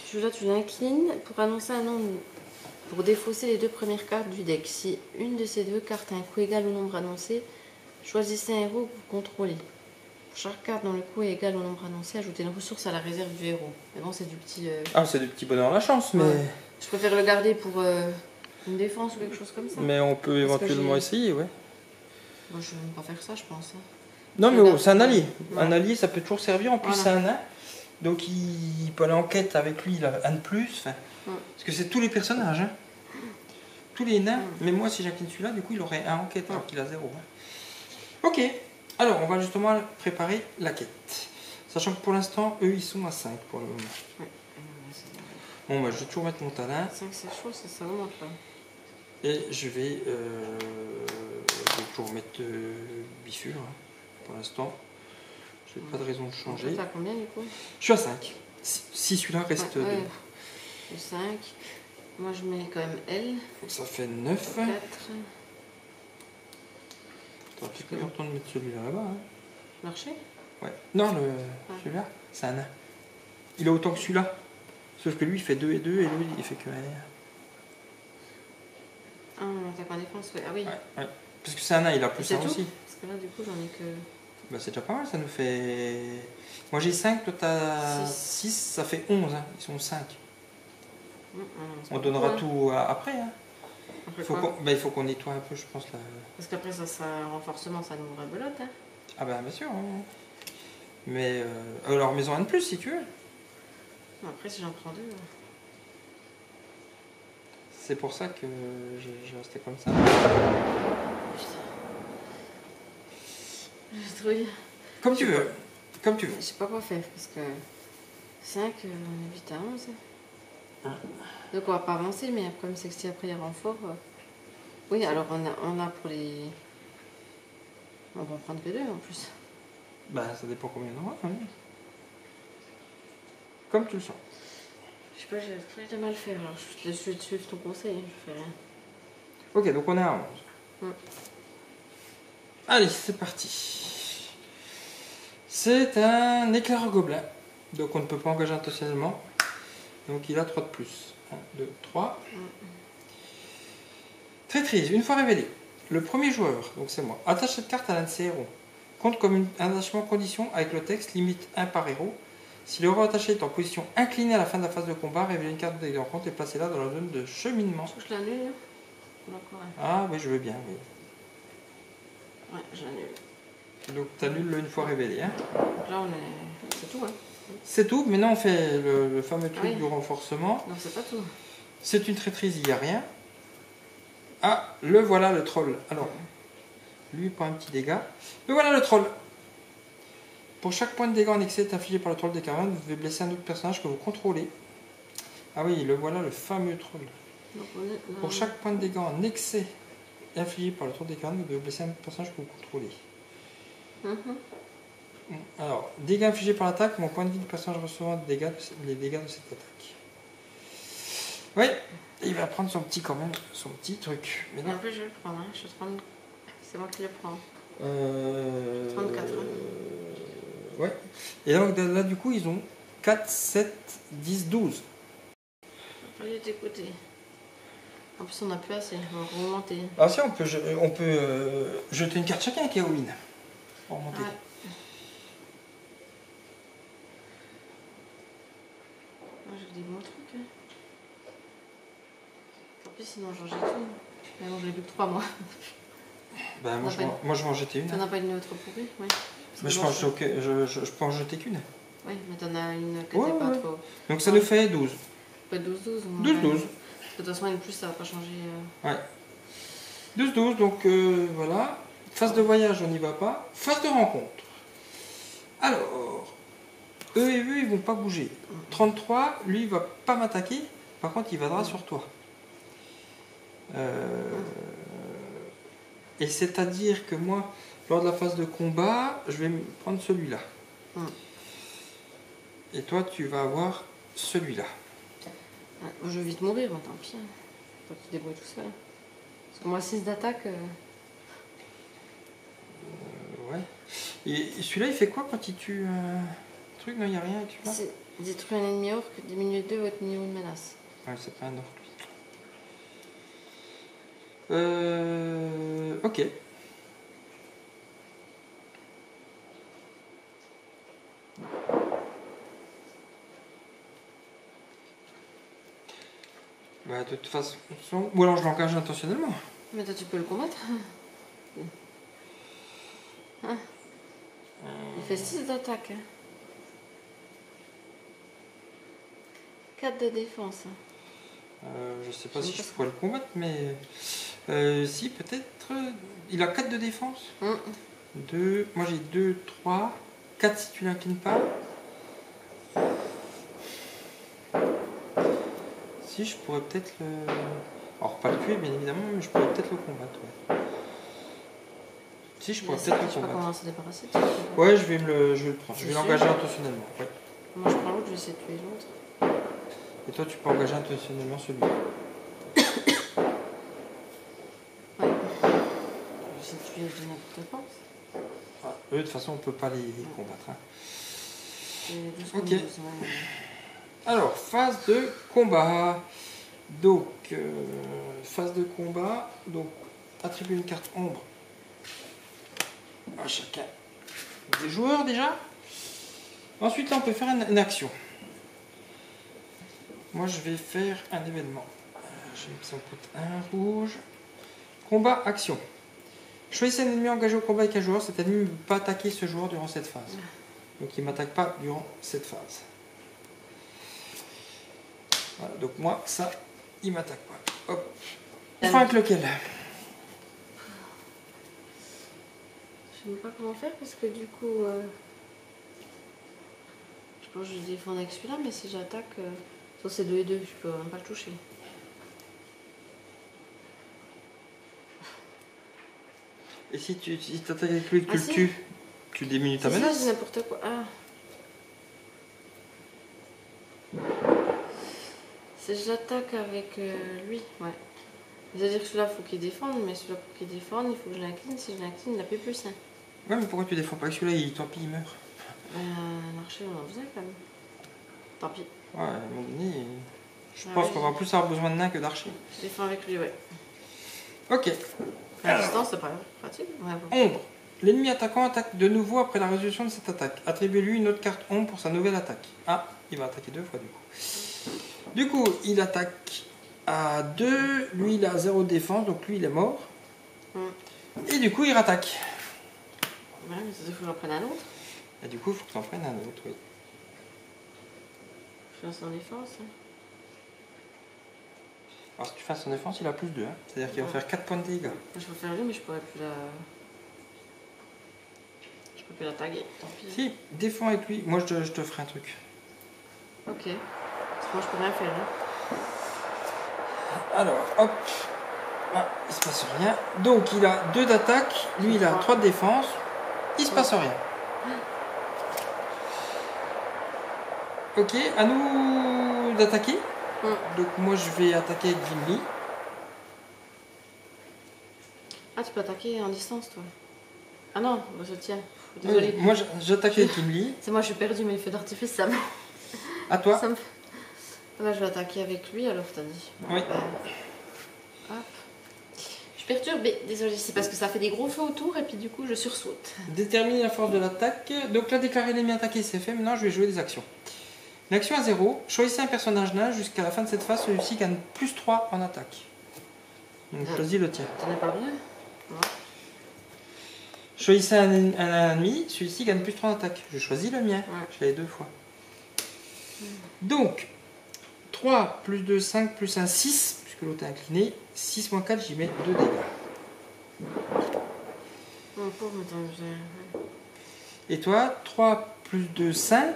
Celui-là, tu l'inclines pour annoncer un nom. Pour défausser les deux premières cartes du deck. Si une de ces deux cartes a un coût égal au nombre annoncé, choisissez un héros que vous contrôlez. Pour chaque carte dont le coût est égal au nombre annoncé, ajoutez une ressource à la réserve du héros. Mais bon, c'est du petit. Ah, c'est du petit bonheur à la chance, mais. Ouais. Je préfère le garder pour une défense ou quelque chose comme ça. Mais on peut Parce que éventuellement essayer, ouais. Moi, je vais même pas faire ça, je pense. Hein. Non, mais c'est un allié. Ouais. Un allié, ça peut toujours servir. En plus, Voilà. c'est un nain. Donc, il peut aller en quête avec lui, il a un de plus. Enfin, parce que c'est tous les personnages. Hein. Tous les nains. Mais moi, si j'incline celui-là, du coup, il aurait un en quête alors qu'il a 0. Hein. Ok. Alors, on va justement préparer la quête. Sachant que pour l'instant, eux, ils sont à 5 pour le moment. Ouais. Bon, bah, je vais toujours mettre mon talent. 5, c'est chaud, ça remonte là. Et je vais toujours mettre bifure hein, pour l'instant. Je n'ai pas de raison de changer. Tu as combien du coup? Je suis à 5. Si celui-là reste 2. 5. Moi je mets quand même L. Ça fait 9. 4. Tu aurais peut-être le temps de mettre celui-là là-bas. Hein. Marché? Ouais. Non, celui-là, c'est un nain. Il a autant que celui-là. Sauf que lui, il fait 2 et 2 et lui, il fait que 1. Ah, t'as pas défense, ouais. Ah oui. Ouais. Parce que c'est un nain, il a plus 1 aussi. Parce que là, du coup, j'en ai que. Bah, c'est déjà pas mal, ça nous fait. Moi j'ai 5, toi t'as 6, ça fait 11. Hein. Ils sont 5. On donnera tout après. Hein. Il faut qu'on nettoie un peu, je pense. Là. Parce qu'après, ça sera un renforcement, ça nous rebelote. Hein. Ah, bah bien sûr. Hein. Mais alors, maison 1 de plus si tu veux. Après, si j'en prends 2. C'est pour ça que j'ai resté comme ça. J'ai trouvé. Comme tu veux. Comme tu veux. Je sais pas quoi faire parce que 5, on est vite à 11. Donc on va pas avancer, mais comme c'est que si après il y a renfort. Oui, alors on a pour les. On va en prendre que 2 en plus. Bah ça dépend combien on aura. Hein. Comme tu le sens. Je sais pas, j'ai très de mal faire. Alors je vais te suivre ton conseil, je fais rien. Ok, donc on est à 11. Allez, c'est parti. C'est un éclaireur gobelin. Donc on ne peut pas engager intentionnellement. Donc il a 3 de plus. 1, 2, 3. Traîtrise, une fois révélé. Le premier joueur, donc c'est moi, attache cette carte à l'un de ses héros. Compte comme un attachement condition avec le texte limite 1 par héros. Si le héros attaché est en position inclinée à la fin de la phase de combat, révélez une carte de compte et placez-la dans la zone de cheminement. Je l'annule. Ah oui, je veux bien, oui. Ouais, je l'annule. Donc tu annules une fois révélé. Hein. Donc là, c'est tout. Hein. C'est tout. Maintenant, on fait le fameux truc du renforcement. Non, c'est pas tout. C'est une traîtrise, il n'y a rien. Ah, le voilà le troll. Alors, lui il prend un petit dégât. Le voilà le troll. Pour chaque point de dégâts en excès infligé par le troll des cavernes, vous devez blesser un autre personnage que vous contrôlez. Ah oui, le voilà le fameux troll. Donc, pour chaque point de dégâts en excès infligé par le troll des cavernes, vous devez blesser un autre personnage que vous contrôlez. Alors, dégâts infligés par l'attaque, mon point de vie du personnage recevant les dégâts de cette attaque. Oui, il va prendre son petit quand même, son petit truc. Mais non. En plus, je vais le prendre, hein. C'est moi qui le prends. 34. Ouais. Et donc là, du coup, ils ont 4, 7, 10, 12. Je vais t'écouter. En plus, on n'a plus assez, on va remonter. Ah si, on peut jeter une carte chacun avec Eowyn. Pour remonter. Ouais. Moi, j'ai des bons trucs. Hein. En plus, sinon, j'en jette une. Mais bon, j'ai plus que 3 mois. Bah, moi, je vais en jeter une. T'en as pas une autre pourrie? Ouais. Mais je peux en jeter qu'une. Oui, mais t'en as une que t'es pas trop. Donc ça nous fait 12. Pas 12-12. 12-12. De toute façon, une plus, ça va pas changer. Ouais. 12-12, donc voilà. Phase de voyage, on n'y va pas. Phase de rencontre. Alors, eux et eux, ils vont pas bouger. 33, lui, il va pas m'attaquer. Par contre, il viendra sur toi. Et c'est-à-dire que moi, lors de la phase de combat, je vais me prendre celui-là. Et toi, tu vas avoir celui-là. Je vais vite mourir, mais tant pis. Faut que tu te débrouilles tout seul. Parce que moi, 6 d'attaque. Ouais. Et celui-là, il fait quoi quand il tue un truc? Non, il n'y a rien, tu vois. C'est détruire un ennemi orc, diminuer 2 votre niveau de menace. Ouais, c'est pas un orc, lui. Ok. Bah, de toute façon... Ou alors je l'engage intentionnellement. Mais toi, tu peux le combattre. Il fait 6 d'attaque. 4 de défense. Je sais pas si je pourrais le combattre, mais... si, peut-être... Il a 4 de défense. 2... Moi j'ai 2, 3... 4 si tu l'inclines pas. Si, je pourrais peut-être le... Alors pas le tuer, bien évidemment, mais je pourrais peut-être le combattre. Ouais. Si, je pourrais peut-être le Je sais pas combattre. comment se débarrasser. Ouais, je vais le prendre. Je vais l'engager intentionnellement. Ouais. Moi, je prends l'autre, je vais essayer de tuer l'autre. Et toi, tu peux engager intentionnellement celui-là. Ouais. Je vais essayer de tuer n'importe quoi. Ah, eux, de toute façon, on peut pas les combattre. Hein. Ok. Alors, phase de combat. Donc, phase de combat. Donc, attribuer une carte ombre à chacun des joueurs déjà. Ensuite, là, on peut faire une action. Moi, je vais faire un événement. Je vais mettre un rouge. Combat, action. Choisissez un ennemi engagé au combat avec un joueur. Cet ennemi ne peut pas attaquer ce joueur durant cette phase. Donc, il ne m'attaque pas durant cette phase. Voilà, donc moi, ça, il m'attaque pas. Hop. Enfin, avec lequel? Je ne sais pas comment faire parce que du coup, je pense que je vais défendre avec celui-là, mais si j'attaque, sur ces 2 et 2, je peux même pas le toucher. Et si tu attaques avec lui et que tu le tues, tu diminues ta menace? C'est n'importe quoi. Ah. Si j'attaque avec lui, ouais. C'est-à-dire que celui-là, il faut qu'il défende, mais celui-là, pour qu'il défende, il faut que je l'incline. Si je l'incline, il a plus plus. Hein. Ouais, mais pourquoi tu défends pas avec celui-là? Tant pis, il meurt. Un archer, on en a besoin quand même. Tant pis. Ouais, à un moment donné, je pense qu'on va plus avoir besoin de nains que d'archers. Je défends avec lui, ouais. Ok. À distance, c'est pas pratique. Ouais, bon. Ombre. L'ennemi attaquant attaque de nouveau après la résolution de cette attaque. Attribuez-lui une autre carte ombre pour sa nouvelle attaque. Ah, il va attaquer 2 fois du coup. Du coup, il attaque à 2. Lui, il a 0 de défense, donc lui, il est mort. Et du coup, il rattaque. Ouais, mais il faut que j'en prenne un autre. Et du coup, il faut que tu en prennes un autre, oui. Je lance en défense. Hein. Alors, si tu fais son défense, il a plus 2. Hein. C'est-à-dire qu'il va faire 4 points de dégâts. Je peux faire lui, mais je pourrais plus la... Je peux plus la taguer, tant pis. Si, défends avec lui. Moi, je te ferai un truc. Ok. Parce que moi, je peux rien faire. Hein. Alors, hop. Ah, il se passe rien. Donc, il a 2 d'attaque. Lui, il a 3 de défense. Il se passe rien. Ok, à nous d'attaquer. Donc, moi, je vais attaquer avec Gimli. Ah, tu peux attaquer en distance, toi. Ah non, je tiens. Désolée. Oui, moi, j'attaque avec Gimli. C'est moi, je suis perdue, mais les feux d'artifice, ça me... À toi. Ça me... Là, je vais attaquer avec lui, alors t'as dit. Oui. Hop. Je suis perturbée, désolée, c'est parce que ça fait des gros feux autour et puis du coup, je sursaute. Déterminer la force de l'attaque. Donc là, déclarer l'ennemi attaqué, c'est fait. Maintenant, je vais jouer des actions. L'action à 0. Choisissez un personnage nain jusqu'à la fin de cette phase. Celui-ci gagne plus 3 en attaque. Donc, choisis le tien. T'en as pas bien? Ouais. Choisissez un ennemi. Celui-ci gagne plus 3 en attaque. Je choisis le mien. Ouais. Je l'ai 2 fois. Donc, 3 plus 2, 5 plus 1, 6. Puisque l'autre est incliné. 6 moins 4, j'y mets 2 dégâts. Mon pauvre, Et toi, 3 plus 2, 5.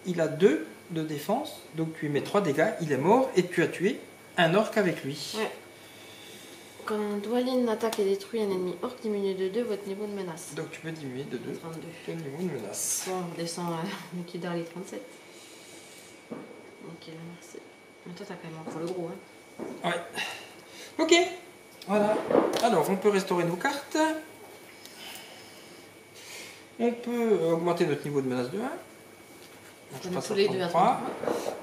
Il a 2 de défense. Donc tu lui mets 3 dégâts. Il est mort. Et tu as tué un orc avec lui. Ouais. Quand un Dwalin attaque et détruit un ennemi orc, diminue de 2 votre niveau de menace. Donc tu peux diminuer de 2 32. ton niveau de menace. Bon, on descend Mickey Darley 37. Nickel, merci. Mais toi, t'as quand même encore le gros, hein. Ouais. Ok. Voilà. Alors, on peut restaurer nos cartes. On peut augmenter notre niveau de menace de 1. Donc, je passe tous à les deux à 33.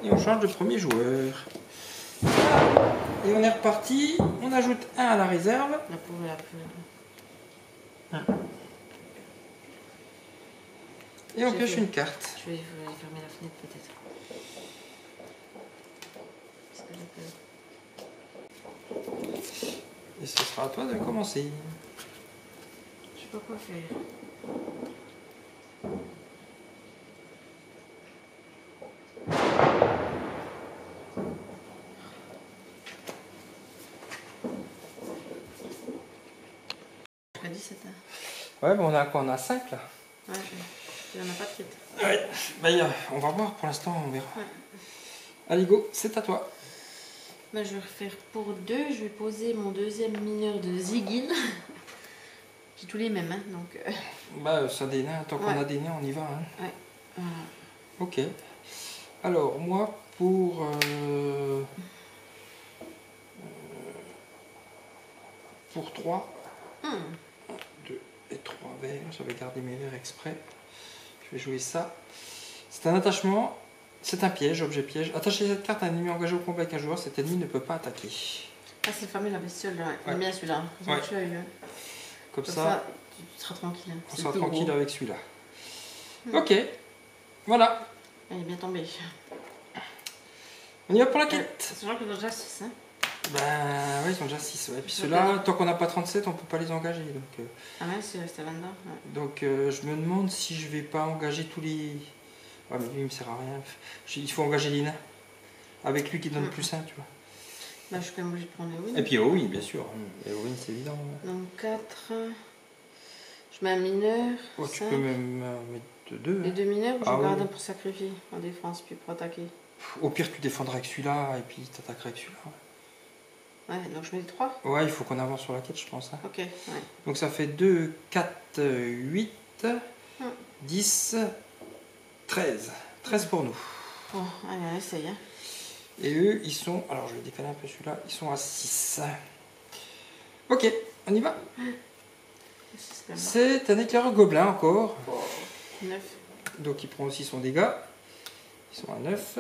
Et on change de premier joueur. Voilà. Et on est reparti. On ajoute 1 à la réserve. La pauvre, la plus. Et on pioche une carte. Je vais aller fermer la fenêtre peut-être. Parce que j'ai peur. Et ce sera à toi de commencer. Je sais pas quoi faire. Je ferai 17 hein. Ouais, bon, on a quoi? On a 5 là. Ouais, il n'y en a pas de quête. Ouais. Bah, on va voir pour l'instant, on verra. Ouais. Allez, go, c'est à toi. Bah, je vais refaire pour 2. Je vais poser mon deuxième mineur de Zigil. J'ai tous les mêmes, hein, donc. Bah, ça des nains, tant qu'on Ouais. a des nains, on y va. Hein. Ouais. Voilà. Ok. Alors, moi, pour 3, 2 et 3 verres, j'avais gardé mes verres exprès. Je vais jouer ça. C'est un attachement, c'est un piège, objet piège. Attachez cette carte à un ennemi engagé au combat avec un joueur, cet ennemi ne peut pas attaquer. Ah, c'est le fameux la bestiole, là. Ouais. J'aime bien celui-là. Ouais. Tu as eu, hein. Comme Comme ça, ça, tu seras tranquille. Hein. on C'est sera le plus tranquille gros. avec celui-là. Ok, voilà. Ah, il est bien tombé. On y va pour la quête. C'est vrai qu'ils ont déjà 6, hein. Ben ouais, ils ont déjà 6. Ouais. Puis ceux-là, tant qu'on n'a pas 37, on peut pas les engager. Donc, Ah ouais, c'est resté 22. Ouais. donc je me demande si je vais pas engager tous les... Ouais, mais lui, il me sert à rien. Il faut engager les nains. Avec lui qui donne plus 1, tu vois. Bah, je suis quand même obligée de prendre les wins. Et puis oui, bien sûr. Et oui, c'est évident. Ouais. Donc 4. Je mets un mineur. Ouais, tu 5. peux même mettre 2. Les 2 mineurs, ou je Ah garde oui. un pour sacrifier en défense, puis pour attaquer. Au pire, tu défendras avec celui-là et puis tu attaqueras avec celui-là. Ouais, donc je mets les 3. Ouais, il faut qu'on avance sur la quête, je pense. Hein. Ok, ouais. Donc ça fait 2, 4, 8, 10, 13. 13 pour nous. Bon, allez, on essaye. Hein. Et eux, ils sont... Alors, je vais décaler un peu celui-là. Ils sont à 6. Ok, on y va. C'est un éclaireur gobelin encore. 9. Donc, il prend aussi son dégât. Ils sont à 9.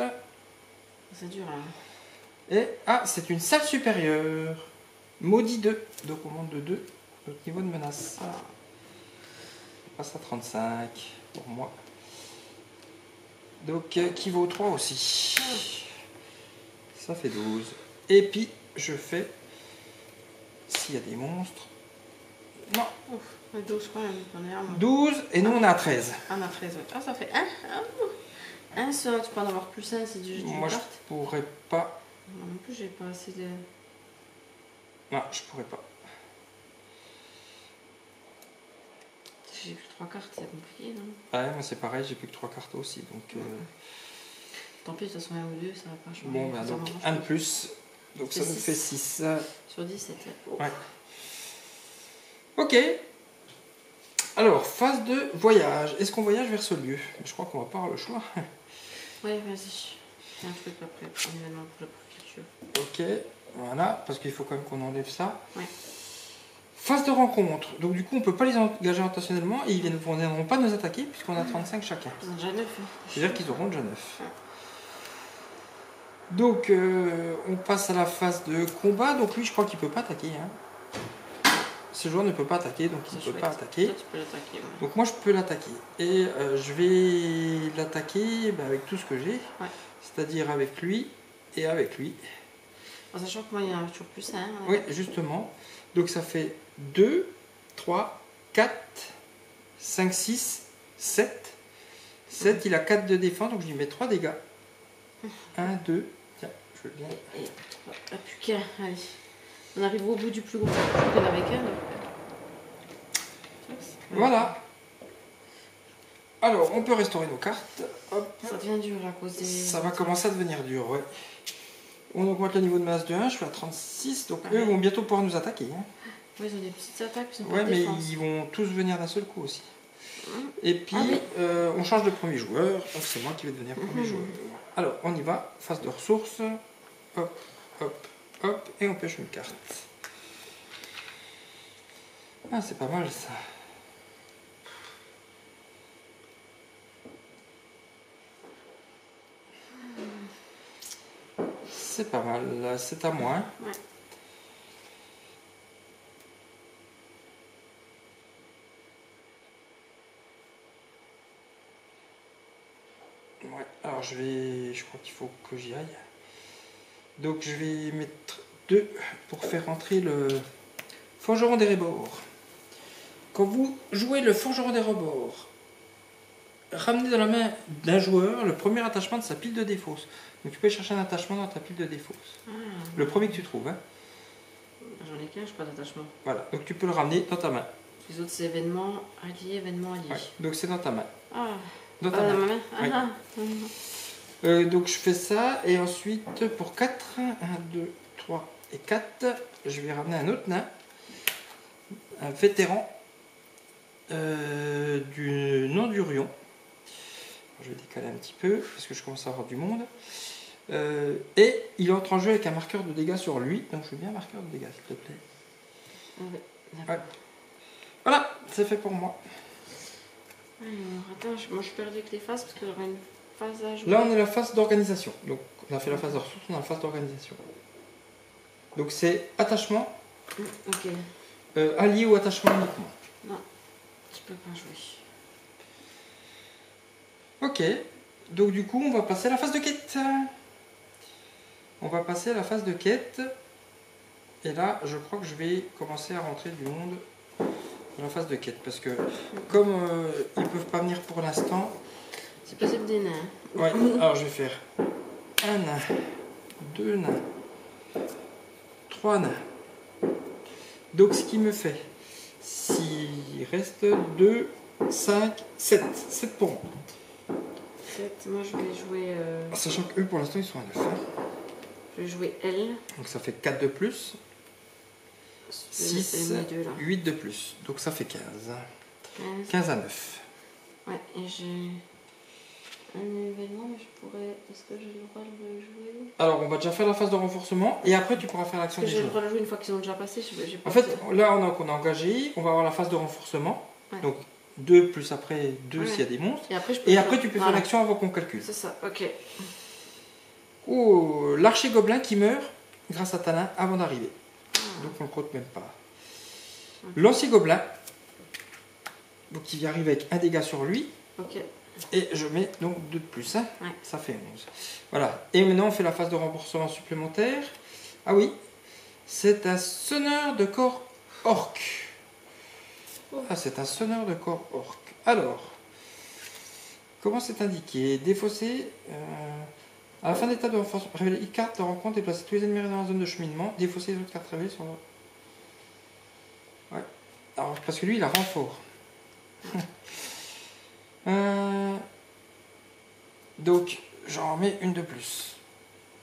C'est dur, là. Et, c'est une salle supérieure. Maudit 2. Donc, on monte de 2 notre niveau de menace. Voilà. On passe à 35 pour moi. Donc, qui vaut 3 aussi. Ça fait 12. Et puis, je fais... S'il y a des monstres... Non. Ouf, 12 quand même, j'en ai un. 12 et nous, on est à 13. Ah, on a 13, ouais. Ah, ça fait 1. Un seul, tu peux en avoir plus 1 si tu joues une Moi, je carte. pourrais pas... Moi non plus, j'ai pas assez de... Non, je pourrais pas. J'ai que 3 cartes, c'est compliqué, non? Ouais, moi c'est pareil, j'ai plus que 3 cartes aussi. Donc, Tant pis, de toute façon, 1 ou 2, ça va pas changer. bon, ben, Ça donc m'arrange 1 de pas. plus. Donc ça C'est nous six. fait 6. Sur 17, oh. Ouais. Ok. Alors, phase de voyage. Est-ce qu'on voyage vers ce lieu? Je crois qu'on va pas avoir le choix. Ouais, vas-y. J'ai un truc après, un événement pour la préfecture. Ok, voilà, parce qu'il faut quand même qu'on enlève ça. Ouais. Phase de rencontre. Donc du coup, on peut pas les engager intentionnellement et ils ne viendront pas nous attaquer puisqu'on a 35 chacun. Ils ont déjà 9. C'est-à-dire qu'ils auront déjà 9. Donc, on passe à la phase de combat. Donc lui, je crois qu'il peut pas attaquer. Hein. Ce joueur ne peut pas attaquer, donc il ne peut pas attaquer. Toi, tu peux l'attaquer, ouais. Donc moi, je peux l'attaquer. Et je vais l'attaquer avec tout ce que j'ai. Ouais. C'est-à-dire avec lui et avec lui. En sachant que moi, il y a toujours plus 1. Oui, justement. Donc ça fait 2, 3, 4, 5, 6, 7. 7, il a 4 de défense, donc je lui mets 3 dégâts. 1, 2, tiens, je veux bien. Et 3, plus qu'un, allez. On arrive au bout du plus gros. Je crois qu'il y en avait qu'un. Voilà. Alors, on peut restaurer nos cartes. Hop. Ça devient dur à cause des... Ça va commencer à devenir dur, ouais. On augmente le niveau de menace de 1, je suis à 36, donc eux Ouais. vont bientôt pouvoir nous attaquer. Hein. Ouais, ils ont des petites attaques, ils ont Ouais, pas de mais défense. ils vont tous venir d'un seul coup aussi. Et puis, Ah oui. on change de premier joueur, donc c'est moi qui vais devenir premier joueur. Alors, on y va, phase de ressources, hop, hop, hop, et on pêche une carte. Ah, c'est pas mal ça. C'est pas mal, c'est à moi. Ouais. Ouais, alors je crois qu'il faut que j'y aille. Donc je vais mettre 2 pour faire rentrer le forgeron des rebords. Quand vous jouez le forgeron des rebords, ramenez dans la main d'un joueur le premier attachement de sa pile de défausse. Donc tu peux chercher un attachement dans ta pile de défausse. Ah, Le premier que tu trouves. Hein. j'en ai qu'un, je pas d'attachement. Voilà, donc tu peux le ramener dans ta main. Les autres, c'est événements alliés, événements alliés. Ouais, donc c'est dans ta main. Ah, Dans ta dans main. ma main. Ouais. Ah, Donc je fais ça et ensuite pour 4, 1, 2, 3 et 4, je vais ramener un autre nain, un vétéran du nom d'Urion. Je vais décaler un petit peu parce que je commence à avoir du monde. Et il entre en jeu avec un marqueur de dégâts sur lui, donc je veux bien un marqueur de dégâts s'il te plaît. ouais. Ouais. Voilà, c'est fait pour moi. Alors, attends, moi je suis perdue avec les phases parce que j'aurai une phase à jouer. Là on est à la phase d'organisation, donc on a fait la phase de ressources, on est à la phase d'organisation. Donc c'est attachement, Ok, allié ou attachement uniquement. non, je peux pas jouer. Ok, donc du coup on va passer à la phase de quête. On va passer à la phase de quête. Et là je crois que je vais commencer à rentrer du monde dans la phase de quête. Parce que comme ils ne peuvent pas venir pour l'instant, C'est possible des nains. ouais, alors je vais faire un nain, 2 nains, 3 nains. Donc ce qui me fait, s'il reste 2, 5, 7. 7 pour moi. 7, moi je vais jouer. Sachant qu'eux pour l'instant ils sont à 9. Hein. Je vais jouer L. Donc ça fait 4 de plus. 6, Les deux là. 8 de plus. Donc ça fait 15. 15. 15 à 9. Ouais, et j'ai un événement, mais je pourrais. Est-ce que j'ai le droit de le jouer? Alors on va déjà faire la phase de renforcement et après tu pourras faire l'action Est-ce des que j'ai le joueurs. droit de le jouer une fois qu'ils ont déjà passé? J'ai pas En fait, fait. là on a engagé, on va avoir la phase de renforcement. Ouais. Donc 2 plus après 2 Ouais. s'il y a des monstres. Et après, je peux Et le après jouer. tu peux faire Voilà. l'action avant qu'on calcule. C'est ça, ok. Oh, l'archer gobelin qui meurt grâce à Talin avant d'arriver. Donc on ne le compte même pas. Lancier gobelin. Donc il vient arriver avec un dégât sur lui. Ok. Et je mets donc 2 de plus. Hein. Ouais. Ça fait 11. Voilà. Et maintenant on fait la phase de remboursement supplémentaire. Ah oui. C'est un sonneur de corps orc. Ah, c'est un sonneur de corps orc. Alors, comment c'est indiqué? Défausser. À la fin d'étape de renforcement, révéler une carte de rencontre et placer tous les ennemis dans la zone de cheminement. Défausser les autres cartes révélées sur. Ouais. Alors, parce que lui, il a renfort. Donc, j'en mets une de plus.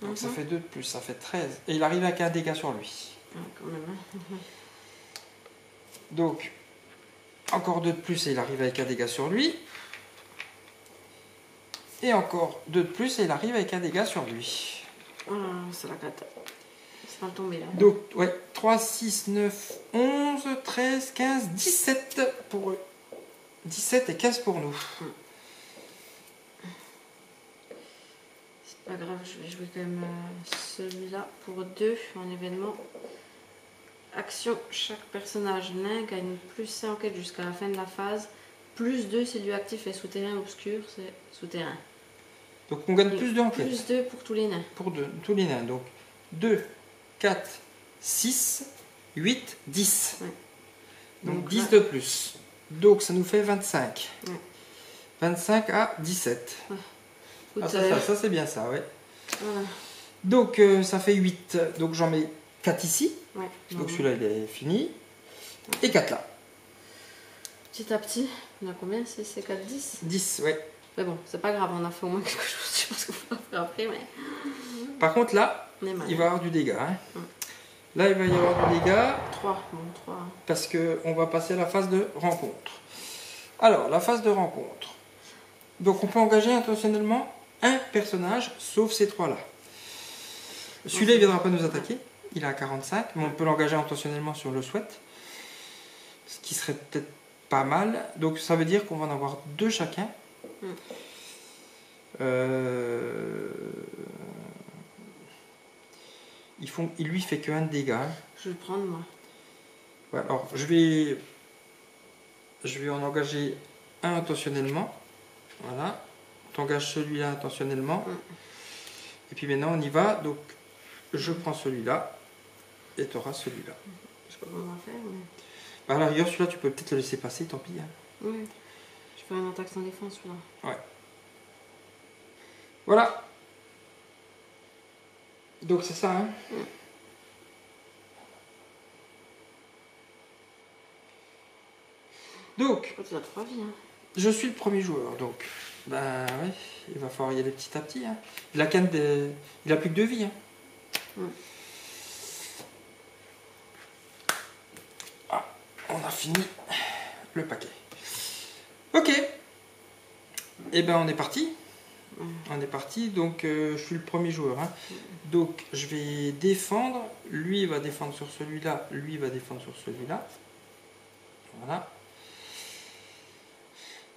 Donc, ça fait 2 de plus, ça fait 13. Et il arrive avec un dégât sur lui. Ah, quand même. Hein. Donc, encore 2 de plus et il arrive avec un dégât sur lui. Et encore 2 de plus et il arrive avec un dégât sur lui. Oh, c'est la cata. Ça va tomber là. Donc, ouais, 3, 6, 9, 11, 13, 15, 17 pour eux. 17 et 15 pour nous. C'est pas grave, je vais jouer quand même celui-là pour 2 en événement. Action, chaque personnage nain gagne plus 1 en quête jusqu'à la fin de la phase. Plus 2 si lieu actif est souterrain obscur, c'est souterrain. Donc, on gagne plus de enquêtes. Plus 2 pour tous les nains. Pour tous les nains. Donc, 2, 4, 6, 8, 10. Ouais. Donc, Donc 10 là- de plus. Donc, ça nous fait 25. Ouais. 25 à 17. Écoute, Ah, ça c'est bien ça, ouais. voilà. Donc, ça fait 8. Donc, j'en mets 4 ici. Ouais. Donc, celui-là, il est fini. Et 4 là. Petit à petit, on a combien? C'est 4, 10? 10, ouais. Mais bon, c'est pas grave, on a fait au moins quelque chose. Je sais pas ce qu'on va faire après, mais. Par contre, là, On est mal. il va y avoir du dégât. Hein. Là, il va y avoir du dégât. 3. Bon, 3. Parce qu'on va passer à la phase de rencontre. Alors, la phase de rencontre. Donc, on peut engager intentionnellement un personnage, sauf ces trois-là. Celui-là, il ne viendra pas nous attaquer. Il est à 45, mais on peut l'engager intentionnellement si on le souhaite. Ce qui serait peut-être pas mal. Donc, ça veut dire qu'on va en avoir 2 chacun. Il lui fait que 1 de dégâts. Hein. Je vais le prendre, moi. Ouais, alors, je vais en engager un intentionnellement. Voilà. Tu engages celui-là intentionnellement. Et puis maintenant, on y va. Donc, je prends celui-là. Et tu auras celui-là. Je sais pas comment on va faire, mais... Bah, à la rigueur, celui-là, tu peux peut-être le laisser passer, tant pis. Hein. Oui. Je fais une attaque sans défense, celui-là. Ouais. Voilà. Donc, c'est ça, hein. Donc, Tu as 3 vies, hein. je suis le premier joueur, donc ben oui, il va falloir y aller petit à petit. Hein. Il a plus que 2 vies. Hein. Ah, on a fini le paquet. Ok. Et ben on est parti. On est parti, donc je suis le premier joueur. Hein. Donc je vais défendre. Lui il va défendre sur celui-là. Lui il va défendre sur celui-là. Voilà.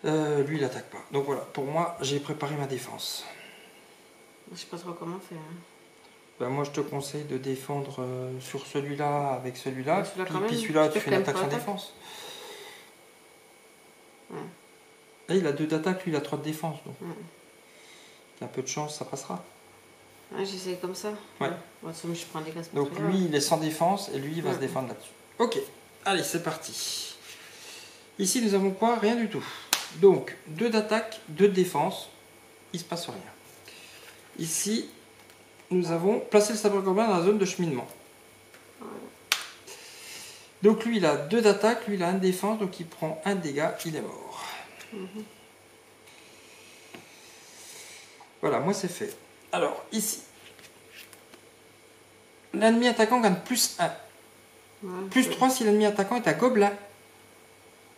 Lui il attaque pas. Donc voilà, pour moi j'ai préparé ma défense. Je sais pas trop comment faire. Hein. Ben, moi je te conseille de défendre sur celui-là avec celui-là. Celui-là, puis celui-là tu fais une attaque sans attaque. défense. Ouais. Là, il a 2 d'attaque, lui il a 3 de défense. Donc il y a un peu de chance, ça passera. Ouais, j'essaie comme ça. Ouais. Bon, je prends des cases. Donc lui il est sans défense et lui il va se défendre là-dessus. Ok, allez c'est parti. Ici nous avons quoi? Rien du tout. Donc 2 d'attaque, 2 de défense, il se passe rien. Ici nous avons placé le sabre goblin dans la zone de cheminement. Donc lui il a 2 d'attaque, lui il a 1 de défense, donc il prend 1 de dégâts, il est mort. Voilà, moi c'est fait. Alors ici, l'ennemi attaquant gagne plus 1. Ouais, Plus 3 si l'ennemi attaquant est un gobelin.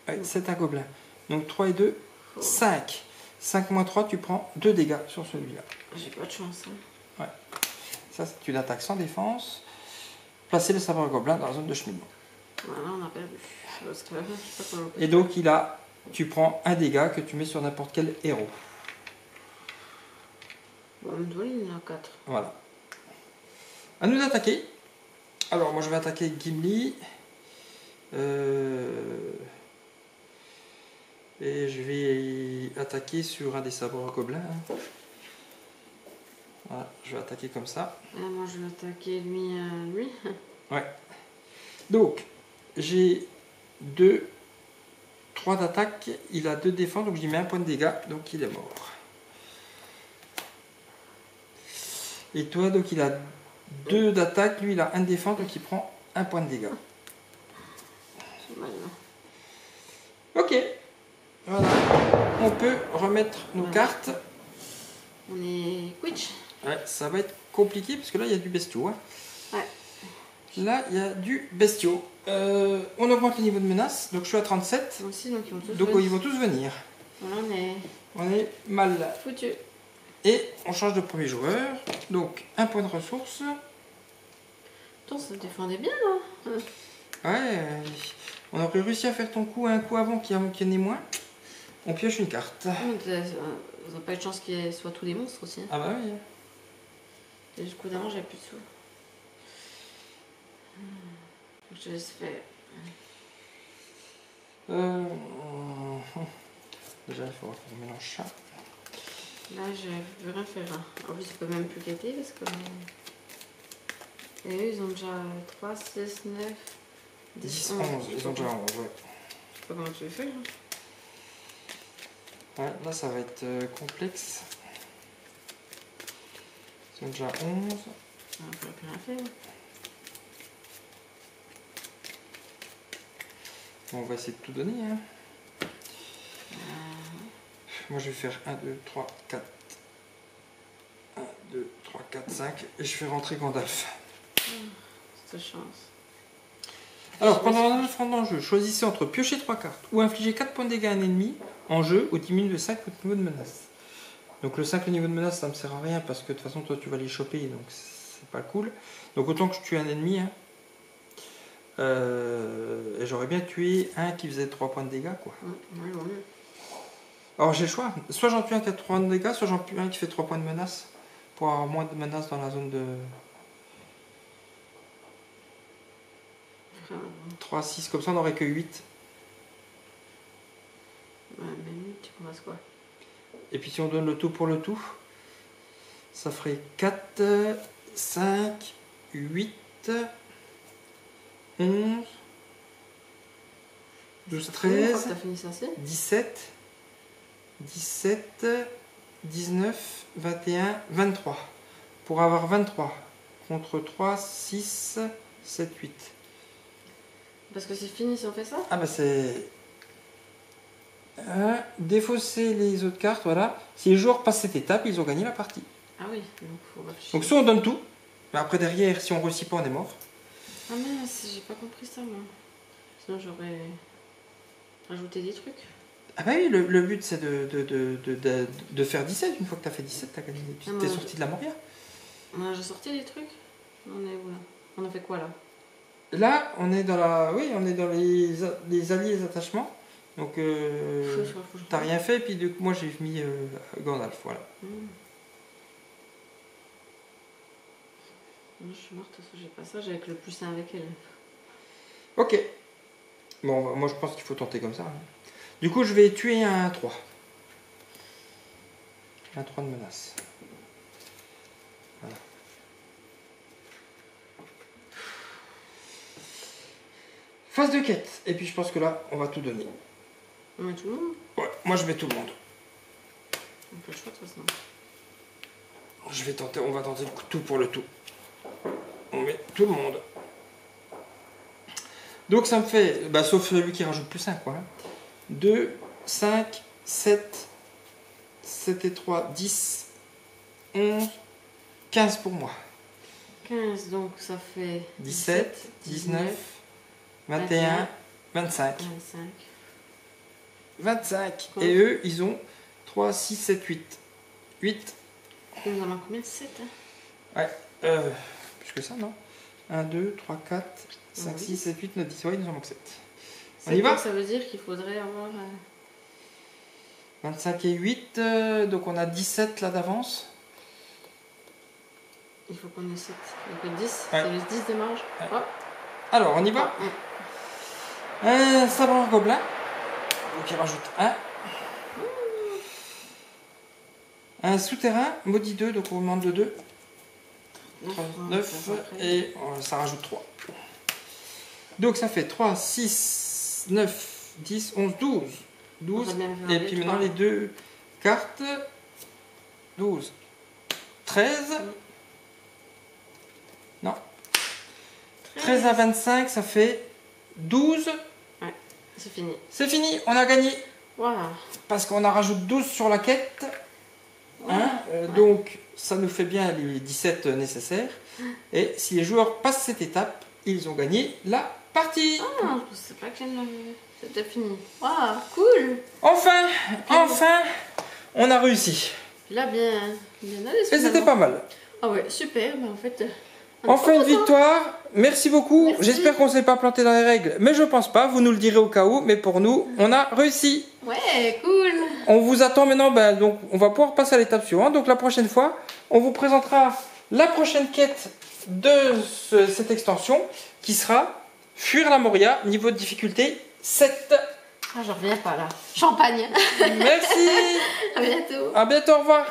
Ouais, c'est un gobelin. Donc 3 et 2, 5. 5 moins 3, tu prends 2 dégâts sur celui-là. J'ai pas de chance. Hein. Ouais. Ça, c'est une attaque sans défense. Placez le sabre gobelin dans la zone de cheminement. Voilà, on a perdu. Parce que, je sais pas Et donc, tu prends 1 dégât que tu mets sur n'importe quel héros. Bon, il y en a 4. Voilà. À nous d'attaquer. Alors, moi, je vais attaquer Gimli. Et je vais attaquer sur un des sabres gobelins. Voilà, je vais attaquer comme ça. Et moi, je vais attaquer lui. Ouais. Donc, j'ai 3 d'attaque. Il a 2 de défense, donc j'y mets 1 point de dégâts. Donc, il est mort. Et toi, donc, il a 2 d'attaque. Lui, il a 1 de défense, donc il prend 1 point de dégâts. C'est mal. Ok. Voilà. On peut remettre nos cartes. On est Quitch. Ouais, ça va être compliqué parce que là il y a du bestiau. Hein. Ouais. Là il y a du bestiau. On augmente le niveau de menace, donc je suis à 37. Moi aussi, donc ils vont tous Donc venir. ils vont tous venir. Voilà, On est mal là. foutu. Et on change de premier joueur. Donc 1 point de ressources. Attends, ça te défendait bien là. Ouais, on aurait réussi à faire ton coup un coup avant qu'il y en ait moins. On pioche une carte. Vous n'avez pas eu de chance qu'il soit tous des monstres aussi. Hein. Ah bah oui. Et du coup d'avant j'avais plus de sous. Je te laisse faire. Déjà il faudra qu'on mélange ça. Là je veux rien faire. Hein. En plus je peux même plus quêter parce que. Et eux ils ont déjà 3, 6, 9, 10, 11. Ils ont déjà 11, ouais. Je sais pas comment tu veux faire. Hein. Ouais, là ça va être complexe. Ils ont déjà 11. On peut plus rien faire. Bon, on va essayer de tout donner. Hein. Moi je vais faire 1, 2, 3, 4. 1, 2, 3, 4, 5. Et je fais rentrer Gandalf. Cette chance. Alors, pendant la fin d'enjeu, choisissez entre piocher 3 cartes ou infliger 4 points de dégâts à un ennemi en jeu ou diminuer de 5 votre niveau de menace. Donc le 5 le niveau de menace, ça me sert à rien parce que de toute façon, toi, tu vas les choper, donc c'est pas cool. Donc autant que je tue un ennemi. Hein. Et j'aurais bien tué un qui faisait 3 points de dégâts, quoi. Oui, oui. Alors j'ai le choix. Soit j'en tue un qui a 3 points de dégâts, soit j'en tue un qui fait 3 points de menace. Pour avoir moins de menace dans la zone de... 3, 6, comme ça on n'aurait que 8. Ouais, mais lui, tu commences quoi? Et puis si on donne le tout pour le tout, ça ferait 4, 5, 8, 11, 12, 13, 17, 17, 19, 21, 23. Pour avoir 23 contre 3, 6, 7, 8. Parce que c'est fini si on fait ça? Ah bah c'est... défausser les autres cartes, voilà. Si les joueurs passent cette étape, ils ont gagné la partie. Ah oui, donc faut réfléchir. Donc soit on donne tout, mais après derrière, si on réussit pas, on est mort. Ah mince, j'ai pas compris ça moi. Sinon j'aurais rajouté des trucs. Ah bah oui, le but c'est de faire 17. Une fois que tu as fait 17, tu as gagné. Tu t'es sorti de la Moria. On a déjà sorti des trucs? On est où là? On a fait quoi là? Là, on est dans la... Oui, on est dans les alliés et les attachements. Donc, t'as rien fait, puis du coup, moi j'ai mis Gandalf, voilà. Je suis morte parce que j'ai pas ça, j'avais que le plus 1 avec elle. Ok. Bon, moi je pense qu'il faut tenter comme ça. Hein. Du coup, je vais tuer un 3. Un 3 de menace. Voilà. Phase de quête. Et puis je pense que là, on va tout donner. On met tout le monde? Ouais, moi je mets tout le monde. On peut le choix de toute façon. Je vais tenter, on va tenter le tout pour le tout. On met tout le monde. Donc ça me fait, bah, sauf celui qui rajoute plus 1 quoi. 2, 5, 7, 7 et 3, 10, 11, 15 pour moi. 15, donc ça fait 17, 19, 21, 25. 25. Et eux, ils ont 3, 6, 7, 8. 8. Il nous en manque combien? 7 hein? Ouais, plus que ça, non? 1, 2, 3, 4, 5, 6, 7, 8, 9, 10. Ouais, il nous en manque 7. On y va? Ça veut dire qu'il faudrait avoir... 25 et 8, donc on a 17 là d'avance. Il faut qu'on ait 7. Donc 10, ouais. Ça laisse 10 de marge. Ouais. Oh. Alors, on y va. Un sabre gobelin. Donc il rajoute 1. Un souterrain, maudit 2, donc on augmente de 2. 9 et ça rajoute 3. Donc ça fait 3, 6, 9, 10, 11, 12. 12. Et puis maintenant les deux cartes. 12. 13. Non. 13 à 25, ça fait 12. Ouais, c'est fini. C'est fini, on a gagné. Voilà. Parce qu'on a rajouté 12 sur la quête. Hein, donc ça nous fait bien les 17 nécessaires. Et si les joueurs passent cette étape, ils ont gagné la partie. Ah, je sais pas que c'était fini. Waouh, cool. Enfin, on a réussi. Là, bien allé. Et c'était pas mal. Ah ouais, super. Mais en fait, enfin une victoire. Merci beaucoup. J'espère qu'on ne s'est pas planté dans les règles, mais je pense pas. Vous nous le direz au cas où. Mais pour nous, on a réussi. Ouais, cool. On vous attend maintenant. Ben, donc, on va pouvoir passer à l'étape suivante. Donc la prochaine fois, on vous présentera la prochaine quête de cette extension, qui sera fuir la Moria, niveau de difficulté 7. Ah, j'en reviens pas là. Champagne. Merci. À bientôt. À bientôt. Au revoir.